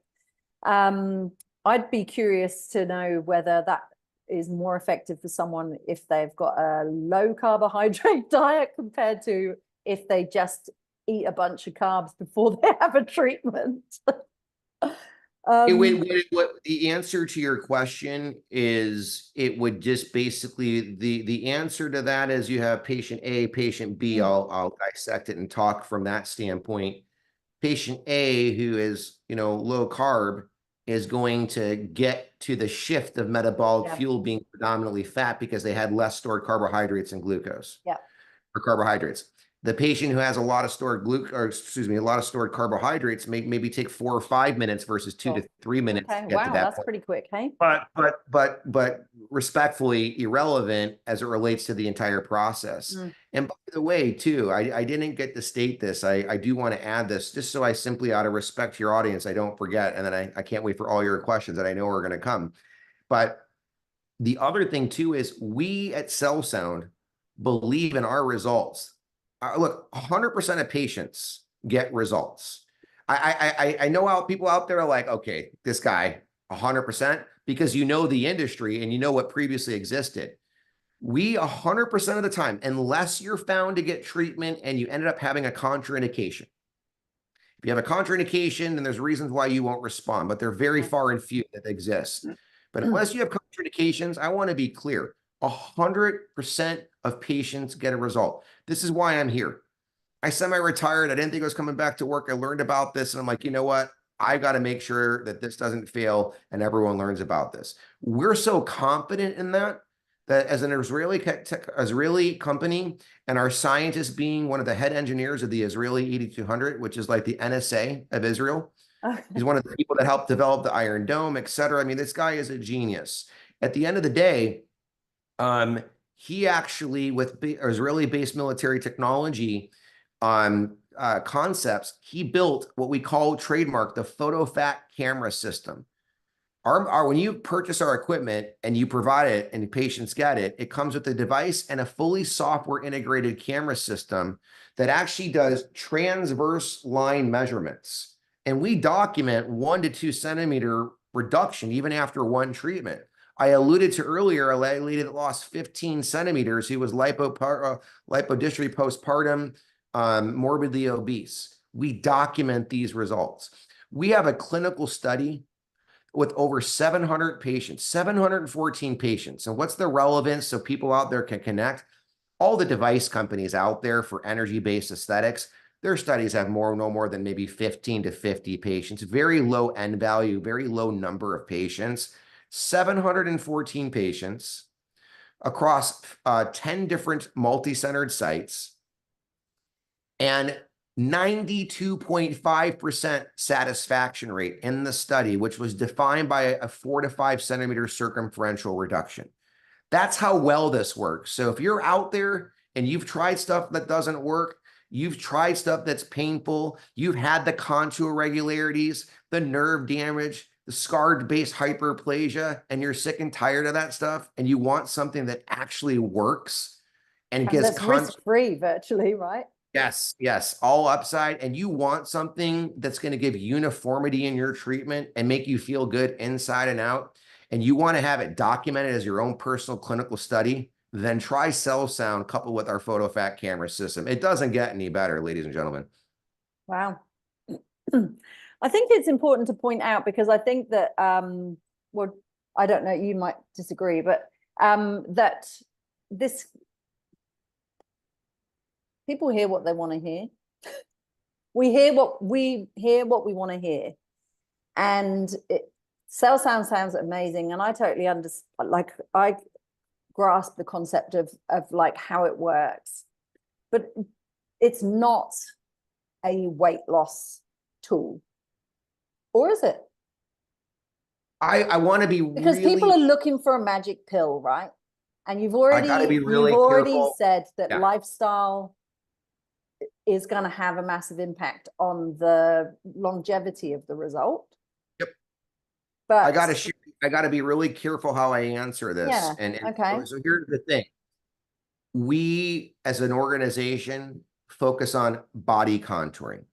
Speaker 1: I'd be curious to know whether that is more effective for someone if they've got a low carbohydrate diet compared to if they just eat a bunch of carbs before they have a treatment.
Speaker 2: The answer to your question is, it would just basically, the answer to that is you have patient A, patient B. I'll dissect it and talk from that standpoint. Patient A, who is, low carb, is going to get to the shift of metabolic
Speaker 1: Yeah.
Speaker 2: fuel being predominantly fat because they had less stored carbohydrates and glucose.
Speaker 1: Yeah.
Speaker 2: Or carbohydrates. The patient who has a lot of stored a lot of stored carbohydrates maybe take 4 or 5 minutes versus 2 to 3 minutes
Speaker 1: Okay.
Speaker 2: to get to
Speaker 1: Wow,
Speaker 2: that
Speaker 1: that's
Speaker 2: point.
Speaker 1: pretty quick, hey?
Speaker 2: But respectfully irrelevant as it relates to the entire process. And by the way, too, I didn't get to state this. I do want to add this just so I simply, out of respect to your audience, I don't forget. And then I can't wait for all your questions that I know are going to come. But the other thing too is, we at Cell Sound believe in our results. Look, 100% of patients get results. I know how people out there are like, okay, this guy 100%, because you know the industry and you know what previously existed. We 100% of the time, unless you're found to get treatment and you ended up having a contraindication. If you have a contraindication, then there's reasons why you won't respond, but they're very far and few that exist. But unless you have contraindications, I want to be clear, 100% of patients get a result. This is why I'm here. I semi-retired. I didn't think I was coming back to work. I learned about this and I'm like, you know what? I got to make sure that this doesn't fail and everyone learns about this. We're so confident in that as an Israeli company, and our scientist being one of the head engineers of the Israeli 8200, which is like the NSA of Israel. He's one of the people that helped develop the Iron Dome, et cetera. I mean, this guy is a genius. At the end of the day, he actually, with Israeli-based military technology concepts, he built what we call, trademark, the PhotoFat camera system. When you purchase our equipment and you provide it and patients get it, it comes with a device and a fully software integrated camera system that actually does transverse line measurements. And we document 1 to 2 centimeter reduction even after one treatment. I alluded to earlier a lady that lost 15 centimeters who was lipodystrophy postpartum, morbidly obese. We document these results. We have a clinical study with over 700 patients, 714 patients. And what's the relevance so people out there can connect? All the device companies out there for energy-based aesthetics, their studies have no more than maybe 15 to 50 patients, very low N value, very low number of patients, 714 patients across 10 different multi-centered sites, and 92.5% satisfaction rate in the study, which was defined by a 4 to 5 centimeter circumferential reduction. That's how well this works. So if you're out there and you've tried stuff that doesn't work, you've tried stuff that's painful, you've had the contour irregularities, the nerve damage, the scarred-based hyperplasia, and you're sick and tired of that stuff, and you want something that actually works and gives
Speaker 1: that's risk-free virtually, right?
Speaker 2: Yes, all upside. And you want something that's going to give uniformity in your treatment and make you feel good inside and out, and you want to have it documented as your own personal clinical study, then try Cell Sound coupled with our PhotoFat camera system. It doesn't get any better, ladies and gentlemen.
Speaker 1: Wow. I think it's important to point out, because I think that, well, I don't know, you might disagree, but that this, people hear what they want to hear. We hear what we want to hear, and Cell Sound sounds amazing, and I totally understand. Like, I grasp the concept of like how it works, but it's not a weight loss tool, or is it?
Speaker 2: I want to be,
Speaker 1: because
Speaker 2: really,
Speaker 1: people are looking for a magic pill, right? And you've already
Speaker 2: careful.
Speaker 1: said that lifestyle is going to have a massive impact on the longevity of the result.
Speaker 2: Yep.
Speaker 1: But
Speaker 2: I got to be really careful how I answer this.
Speaker 1: Yeah.
Speaker 2: And
Speaker 1: Okay.
Speaker 2: so here's the thing. We, as an organization, focus on body contouring.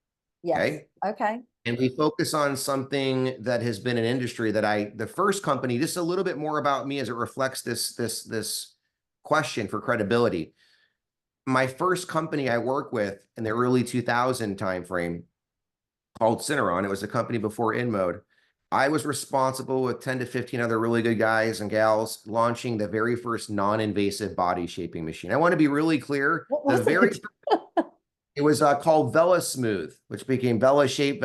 Speaker 1: Yes.
Speaker 2: Okay.
Speaker 1: Okay.
Speaker 2: And we focus on something that has been an industry that the first company, just a little bit more about me as it reflects this question for credibility. my first company I worked with in the early 2000 timeframe called Cineron. It was a company before InMode. I was responsible with 10 to 15 other really good guys and gals launching the very first non-invasive body shaping machine. I want to be really clear.
Speaker 1: What was it?
Speaker 2: It was called Vela Smooth, which became Vela Shape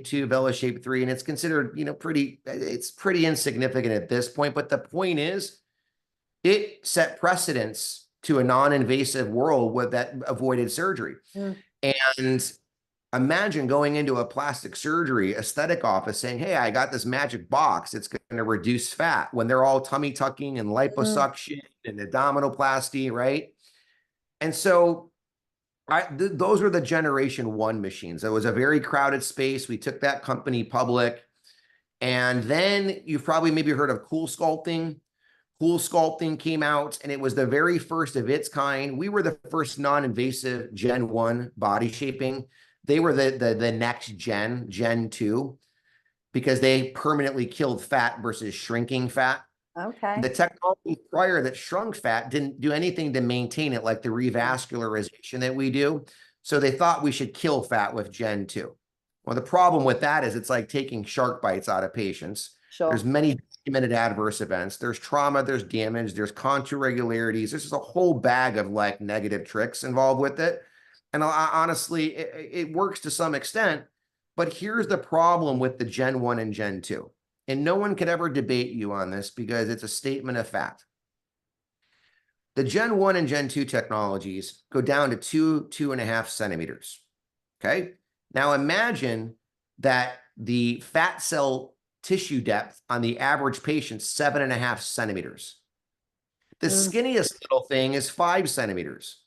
Speaker 2: 2, Vela Shape 3, and it's considered, it's pretty insignificant at this point. But the point is, it set precedence to a non-invasive world with that avoided surgery.
Speaker 1: Mm,
Speaker 2: And imagine going into a plastic surgery aesthetic office saying, hey, I got this magic box. It's going to reduce fat when they're all tummy tucking and
Speaker 1: mm,
Speaker 2: liposuction and abdominoplasty, right? And so those were the generation one machines. It was a very crowded space. We took that company public. And then you've probably maybe heard of Cool Sculpting. Cool Sculpting came out, and it was the very first of its kind. We were the first non-invasive Gen 1 body shaping. They were the next Gen 2, because they permanently killed fat versus shrinking fat.
Speaker 1: okay.
Speaker 2: The technology prior that shrunk fat didn't do anything to maintain it, like the
Speaker 1: Mm,
Speaker 2: revascularization that we do. So they thought we should kill fat with Gen 2. Well, the problem with that is it's like taking shark bites out of patients. There's
Speaker 1: sure.
Speaker 2: many documented adverse events. There's trauma, there's damage, there's contour irregularities. There's just a whole bag of like negative tricks involved with it. And honestly, it works to some extent. But here's the problem with the Gen 1 and Gen 2. And no one could ever debate you on this because it's a statement of fact. The Gen 1 and Gen 2 technologies go down to 2.5 centimeters. Okay. Now imagine that the fat cell tissue depth on the average patient, 7.5 centimeters. The
Speaker 1: Mm,
Speaker 2: skinniest little thing is 5 centimeters.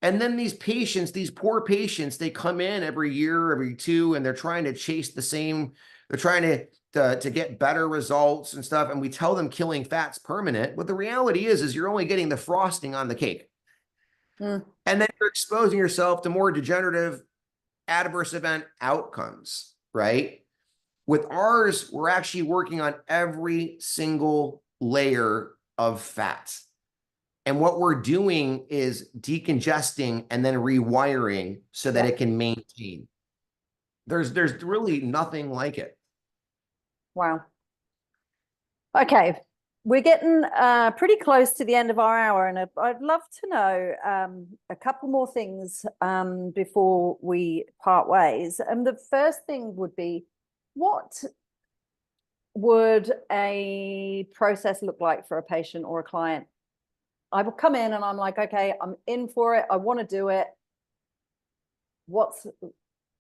Speaker 2: And then these patients, these poor patients, they come in every year, every two, and they're trying to chase the same, they're trying to get better results and stuff. And we tell them killing fat's permanent. But the reality is you're only getting the frosting on the cake.
Speaker 1: mm,
Speaker 2: And then you're exposing yourself to more degenerative adverse event outcomes, right? With ours, we're actually working on every single layer of fat. And what we're doing is decongesting and then rewiring so that
Speaker 1: yeah.
Speaker 2: it can maintain. There's really nothing like it.
Speaker 1: Wow. Okay. We're getting pretty close to the end of our hour, and I'd love to know a couple more things before we part ways. And the first thing would be, what would a process look like for a patient or a client? I will come in and I'm like, okay, I'm in for it. I want to do it.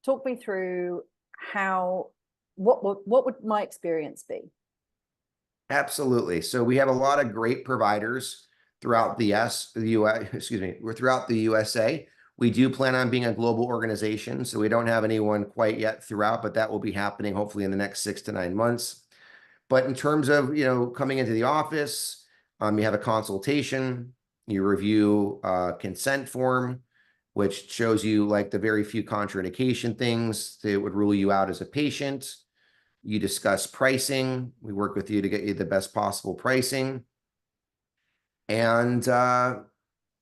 Speaker 1: Talk me through what would my experience be?
Speaker 2: Absolutely. So we have a lot of great providers throughout the US, excuse me, we're throughout the USA. We do plan on being a global organization, so we don't have anyone quite yet throughout, but that will be happening hopefully in the next 6 to 9 months. But in terms of, coming into the office, you have a consultation, you review a consent form, which shows you like the very few contraindication things that would rule you out as a patient. You discuss pricing. We work with you to get you the best possible pricing. And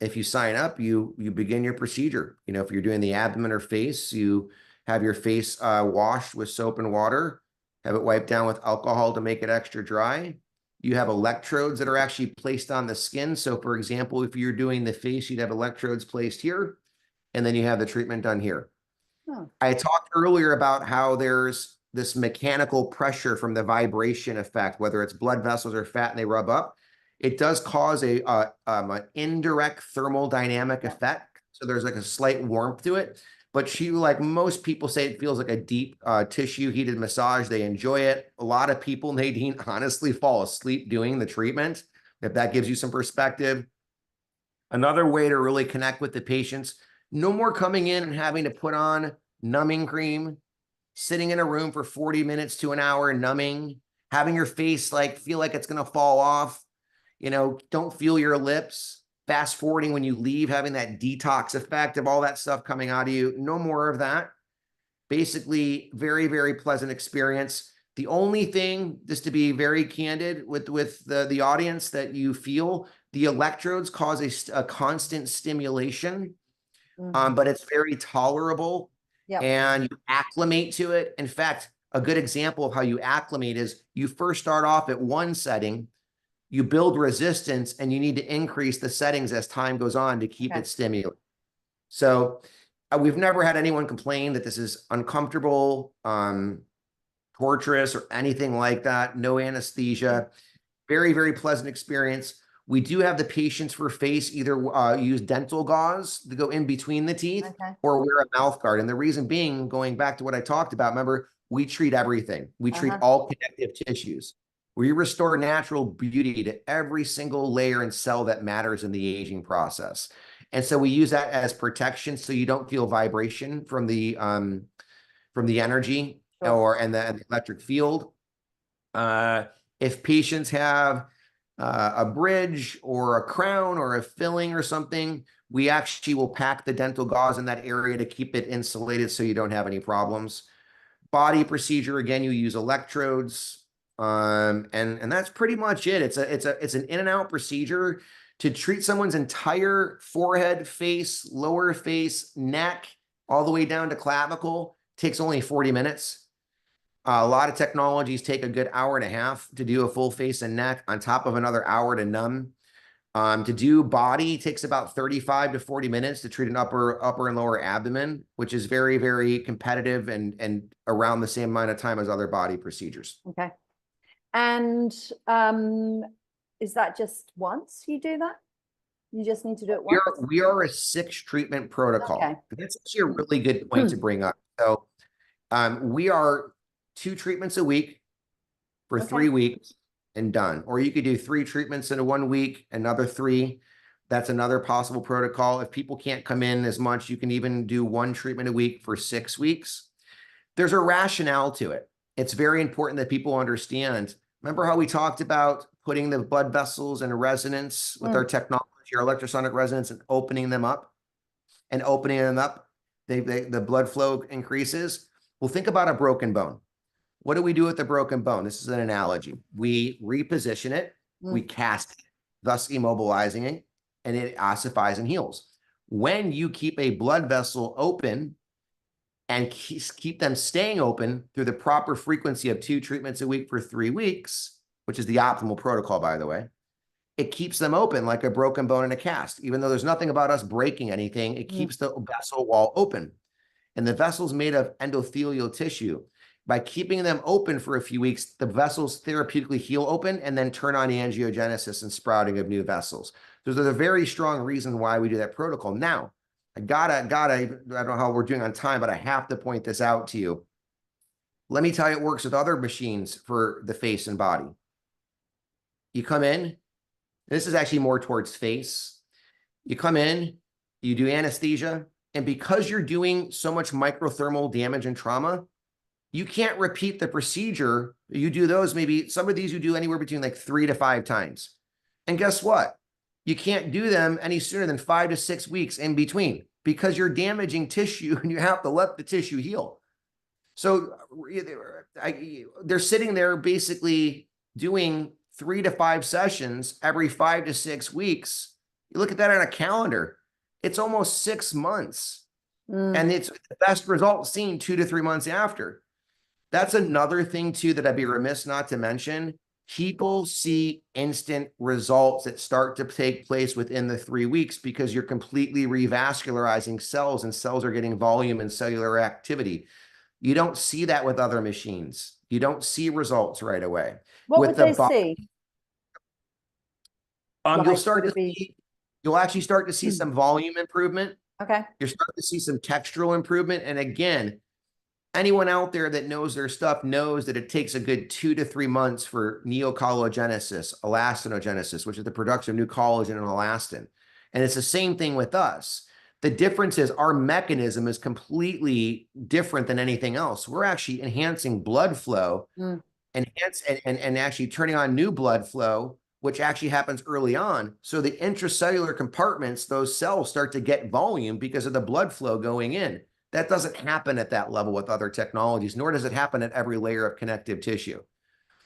Speaker 2: if you sign up, you begin your procedure. If you're doing the abdomen or face, you have your face washed with soap and water, have it wiped down with alcohol to make it extra dry. You have electrodes that are actually placed on the skin. So for example, if you're doing the face, you'd have electrodes placed here, and then you have the treatment done here.
Speaker 1: Oh,
Speaker 2: I talked earlier about how there's this mechanical pressure from the vibration effect, whether it's blood vessels or fat and they rub up. It does cause an indirect thermodynamic effect. So there's like a slight warmth to it. But like most people say, it feels like a deep tissue heated massage. They enjoy it. A lot of people, Nadine, honestly fall asleep doing the treatment, if that gives you some perspective. Another way to really connect with the patients, no more coming in and having to put on numbing cream, sitting in a room for 40 minutes to an hour numbing, having your face like feel like it's going to fall off. Don't feel your lips. Fast forwarding when you leave, having that detox effect of all that stuff coming out of you. No more of that. Basically, very, very pleasant experience. The only thing, just to be very candid with the audience, that you feel The electrodes cause a constant stimulation,
Speaker 1: Mm.
Speaker 2: but it's very tolerable
Speaker 1: Yep.
Speaker 2: and you acclimate to it. In fact, a good example of how you acclimate is you first start off at one setting, you build resistance, and you need to increase the settings as time goes on to keep
Speaker 1: Okay.
Speaker 2: it stimulating. So we've never had anyone complain that this is uncomfortable, torturous, or anything like that. No anesthesia. Very, very pleasant experience. We do have the patients for face either use dental gauze to go in between the teeth
Speaker 1: Okay.
Speaker 2: or wear a mouth guard. And the reason being, going back to what I talked about, remember, we treat everything. We treat all connective tissues. We restore natural beauty to every single layer and cell that matters in the aging process. And so we use that as protection so you don't feel vibration from the energy
Speaker 1: Sure.
Speaker 2: and the electric field. If patients have a bridge or a crown or a filling or something, we actually will pack the dental gauze in that area to keep it insulated so you don't have any problems. Body procedure, again, you use electrodes, and that's pretty much it. It's an in and out procedure to treat someone's entire forehead, face, lower face, neck, all the way down to clavicle. Takes only 40 minutes. A lot of technologies take a good hour and a half to do a full face and neck on top of another hour to numb. To do body takes about 35 to 40 minutes to treat an upper and lower abdomen, which is very, very competitive and around the same amount of time as other body procedures.
Speaker 1: Okay. And is that just once you do that? You just need to do it once?
Speaker 2: We are a 6 treatment protocol.
Speaker 1: Okay.
Speaker 2: That's actually a really good point to bring up. So we are 2 treatments a week for 3 weeks and done. Or you could do 3 treatments in a 1 week, another 3. That's another possible protocol. If people can't come in as much, you can even do 1 treatment a week for 6 weeks. There's a rationale to it. It's very important that people understand. Remember how we talked about putting the blood vessels in resonance with our technology, our ultrasonic resonance, and opening them up? And opening them up, the blood flow increases. Well, think about a broken bone. What do we do with the broken bone? This is an analogy. We reposition it, we cast it, thus immobilizing it, and it ossifies and heals. When you keep a blood vessel open and keep them staying open through the proper frequency of 2 treatments a week for 3 weeks, which is the optimal protocol, by the way, it keeps them open like a broken bone in a cast. Even though there's nothing about us breaking anything, it keeps the vessel wall open. And the vessel's made of endothelial tissue. By keeping them open for a few weeks, the vessels therapeutically heal open and then turn on angiogenesis and sprouting of new vessels. So there's a very strong reason why we do that protocol. Now, I don't know how we're doing on time, but I have to point this out to you. Let me tell you, it works with other machines for the face and body. You come in, this is actually more towards face. You come in, you do anesthesia, and because you're doing so much microthermal damage and trauma, you can't repeat the procedure. You do those, maybe some of these you do anywhere between like 3 to 5 times. And guess what? You can't do them any sooner than 5 to 6 weeks in between because you're damaging tissue and you have to let the tissue heal. So they're sitting there basically doing 3 to 5 sessions every 5 to 6 weeks. You look at that on a calendar, it's almost 6 months. And it's the best result seen 2 to 3 months after. That's another thing too that I'd be remiss not to mention. People see instant results that start to take place within the 3 weeks because you're completely revascularizing cells and cells are getting volume and cellular activity. You don't see that with other machines. You don't see results right away.
Speaker 1: What
Speaker 2: With
Speaker 1: would
Speaker 2: the
Speaker 1: they see?
Speaker 2: You'll actually start to see some volume improvement.
Speaker 1: Okay.
Speaker 2: You're starting to see some textural improvement. And again, anyone out there that knows their stuff knows that it takes a good 2 to 3 months for neocollagenesis, elastinogenesis, which is the production of new collagen and elastin. And it's the same thing with us. The difference is our mechanism is completely different than anything else. We're actually enhancing blood flow and actually turning on new blood flow, which actually happens early on. So the intracellular compartments, those cells start to get volume because of the blood flow going in. That doesn't happen at that level with other technologies, nor does it happen at every layer of connective tissue.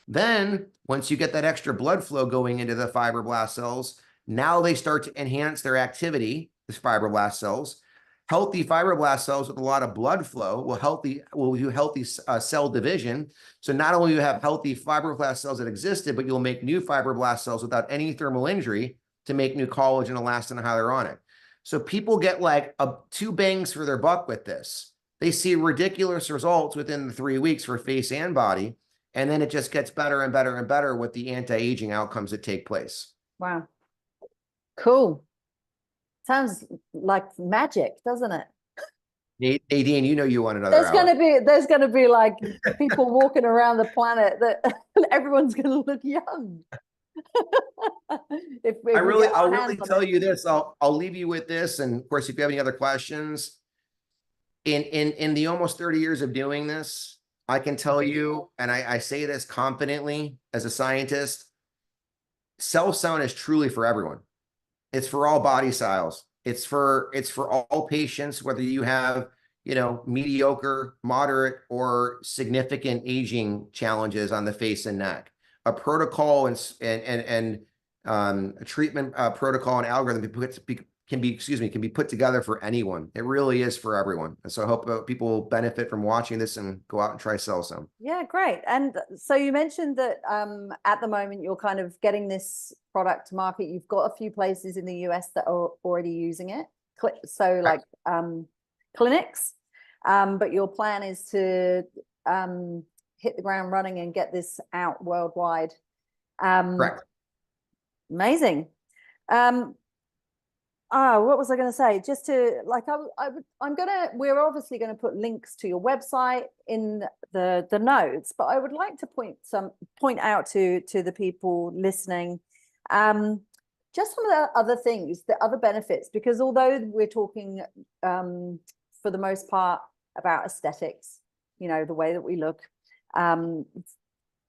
Speaker 2: Then, once you get that extra blood flow going into the fibroblast cells, Now they start to enhance their activity, the fibroblast cells. Healthy fibroblast cells with a lot of blood flow will do healthy cell division. So not only you have healthy fibroblast cells that existed, but you'll make new fibroblast cells without any thermal injury to make new collagen, elastin, and hyaluronic. So people get like two bangs for their buck with this. They see ridiculous results within the 3 weeks for face and body, and then it just gets better and better and better with the anti-aging outcomes that take place.
Speaker 1: Wow. Cool. Sounds like magic, doesn't it?
Speaker 2: Nadine, you know you want another hour.
Speaker 1: There's gonna be like people walking around the planet that everyone's gonna look young.
Speaker 2: I'll really tell you this. I'll leave you with this. And of course, if you have any other questions, in the almost 30 years of doing this, I can tell you, and I say this confidently as a scientist, cell sound is truly for everyone. It's for all body styles. It's for all patients, whether you have, mediocre, moderate, or significant aging challenges on the face and neck. A protocol and a treatment protocol and algorithm can be put together for anyone. It really is for everyone. And so I hope people will benefit from watching this and go out and try CellZone.
Speaker 1: Yeah, great. And so you mentioned that at the moment you're kind of getting this product to market. You've got a few places in the US that are already using it. So like clinics, but your plan is to hit the ground running and get this out worldwide.
Speaker 2: Correct.
Speaker 1: Amazing. What was I going to say? Just to like, we're obviously going to put links to your website in the notes, but I would like to point out to the people listening, just some of the other things, the other benefits, because although we're talking for the most part about aesthetics, the way that we look,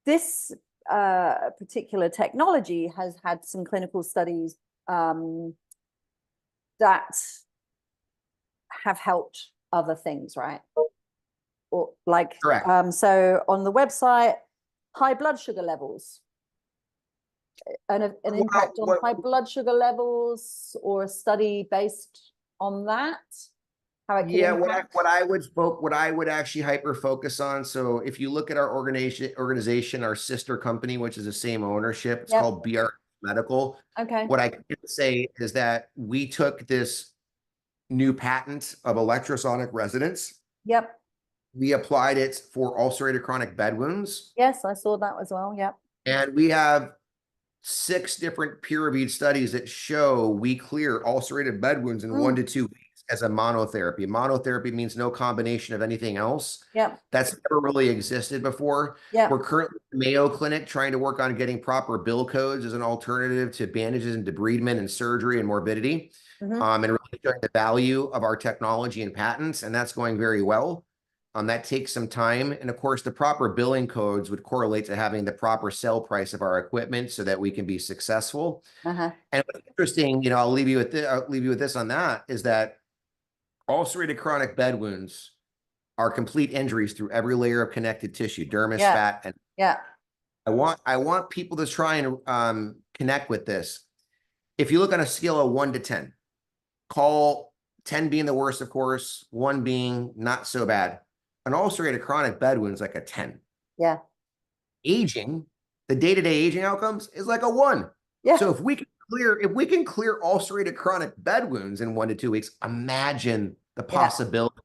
Speaker 1: this particular technology has had some clinical studies that have helped other things, right? Or like,
Speaker 2: correct.
Speaker 1: So on the website, high blood sugar levels, an impact on high blood sugar levels, or a study based on that. How it can impact.
Speaker 2: What I would actually hyper focus on. So if you look at our organization, our sister company, which is the same ownership, it's called BR Medical.
Speaker 1: Okay.
Speaker 2: What I can say is that we took this new patent of electrosonic resonance.
Speaker 1: Yep.
Speaker 2: We applied it for ulcerative chronic bed wounds.
Speaker 1: Yes, I saw that as well. Yep.
Speaker 2: And we have 6 different peer-reviewed studies that show we clear ulcerative bed wounds in 1 to 2 weeks as a monotherapy. Monotherapy means no combination of anything else.
Speaker 1: Yeah.
Speaker 2: That's never really existed before.
Speaker 1: Yeah.
Speaker 2: We're currently at the Mayo Clinic trying to work on getting proper bill codes as an alternative to bandages and debridement and surgery and morbidity, and really showing the value of our technology and patents, and that's going very well. That takes some time. And of course, the proper billing codes would correlate to having the proper sell price of our equipment so that we can be successful. And what's interesting, I'll leave you with this on that, is that ulcerative chronic bed wounds are complete injuries through every layer of connective tissue, dermis, fat, and I want people to try and connect with this. If you look on a scale of 1 to 10, call 10 being the worst, of course, 1 being not so bad. An ulcerative chronic bed wound is like a 10.
Speaker 1: Yeah.
Speaker 2: Aging, the day-to-day aging outcomes is like a 1. Yeah. So if we can clear ulcerative chronic bed wounds in 1 to 2 weeks, imagine the possibility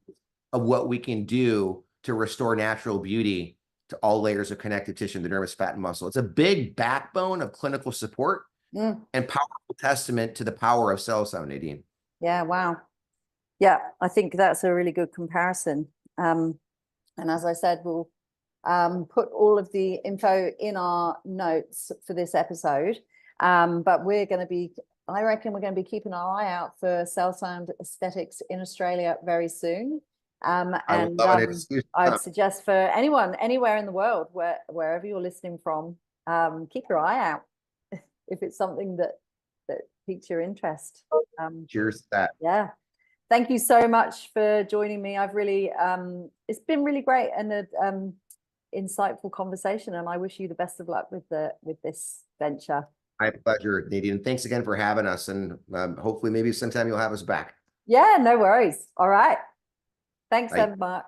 Speaker 2: of what we can do to restore natural beauty to all layers of connective tissue, the dermis, fat, and muscle. It's a big backbone of clinical support and powerful testament to the power of CellZone, Nadine.
Speaker 1: Yeah, wow. Yeah, I think that's a really good comparison. And as I said, we'll put all of the info in our notes for this episode. But I reckon we're going to be keeping our eye out for CellZone Aesthetics in Australia very soon. I'd suggest for anyone, anywhere in the world, wherever you're listening from, keep your eye out if it's something that piques your interest.
Speaker 2: Cheers to that.
Speaker 1: Yeah. Thank you so much for joining me. I've really, it's been really great and an insightful conversation, and I wish you the best of luck with this venture.
Speaker 2: My pleasure, Nadine. Thanks again for having us, and hopefully maybe sometime you'll have us back.
Speaker 1: Yeah, no worries. All right. Thanks,
Speaker 2: Bye.
Speaker 1: Mark.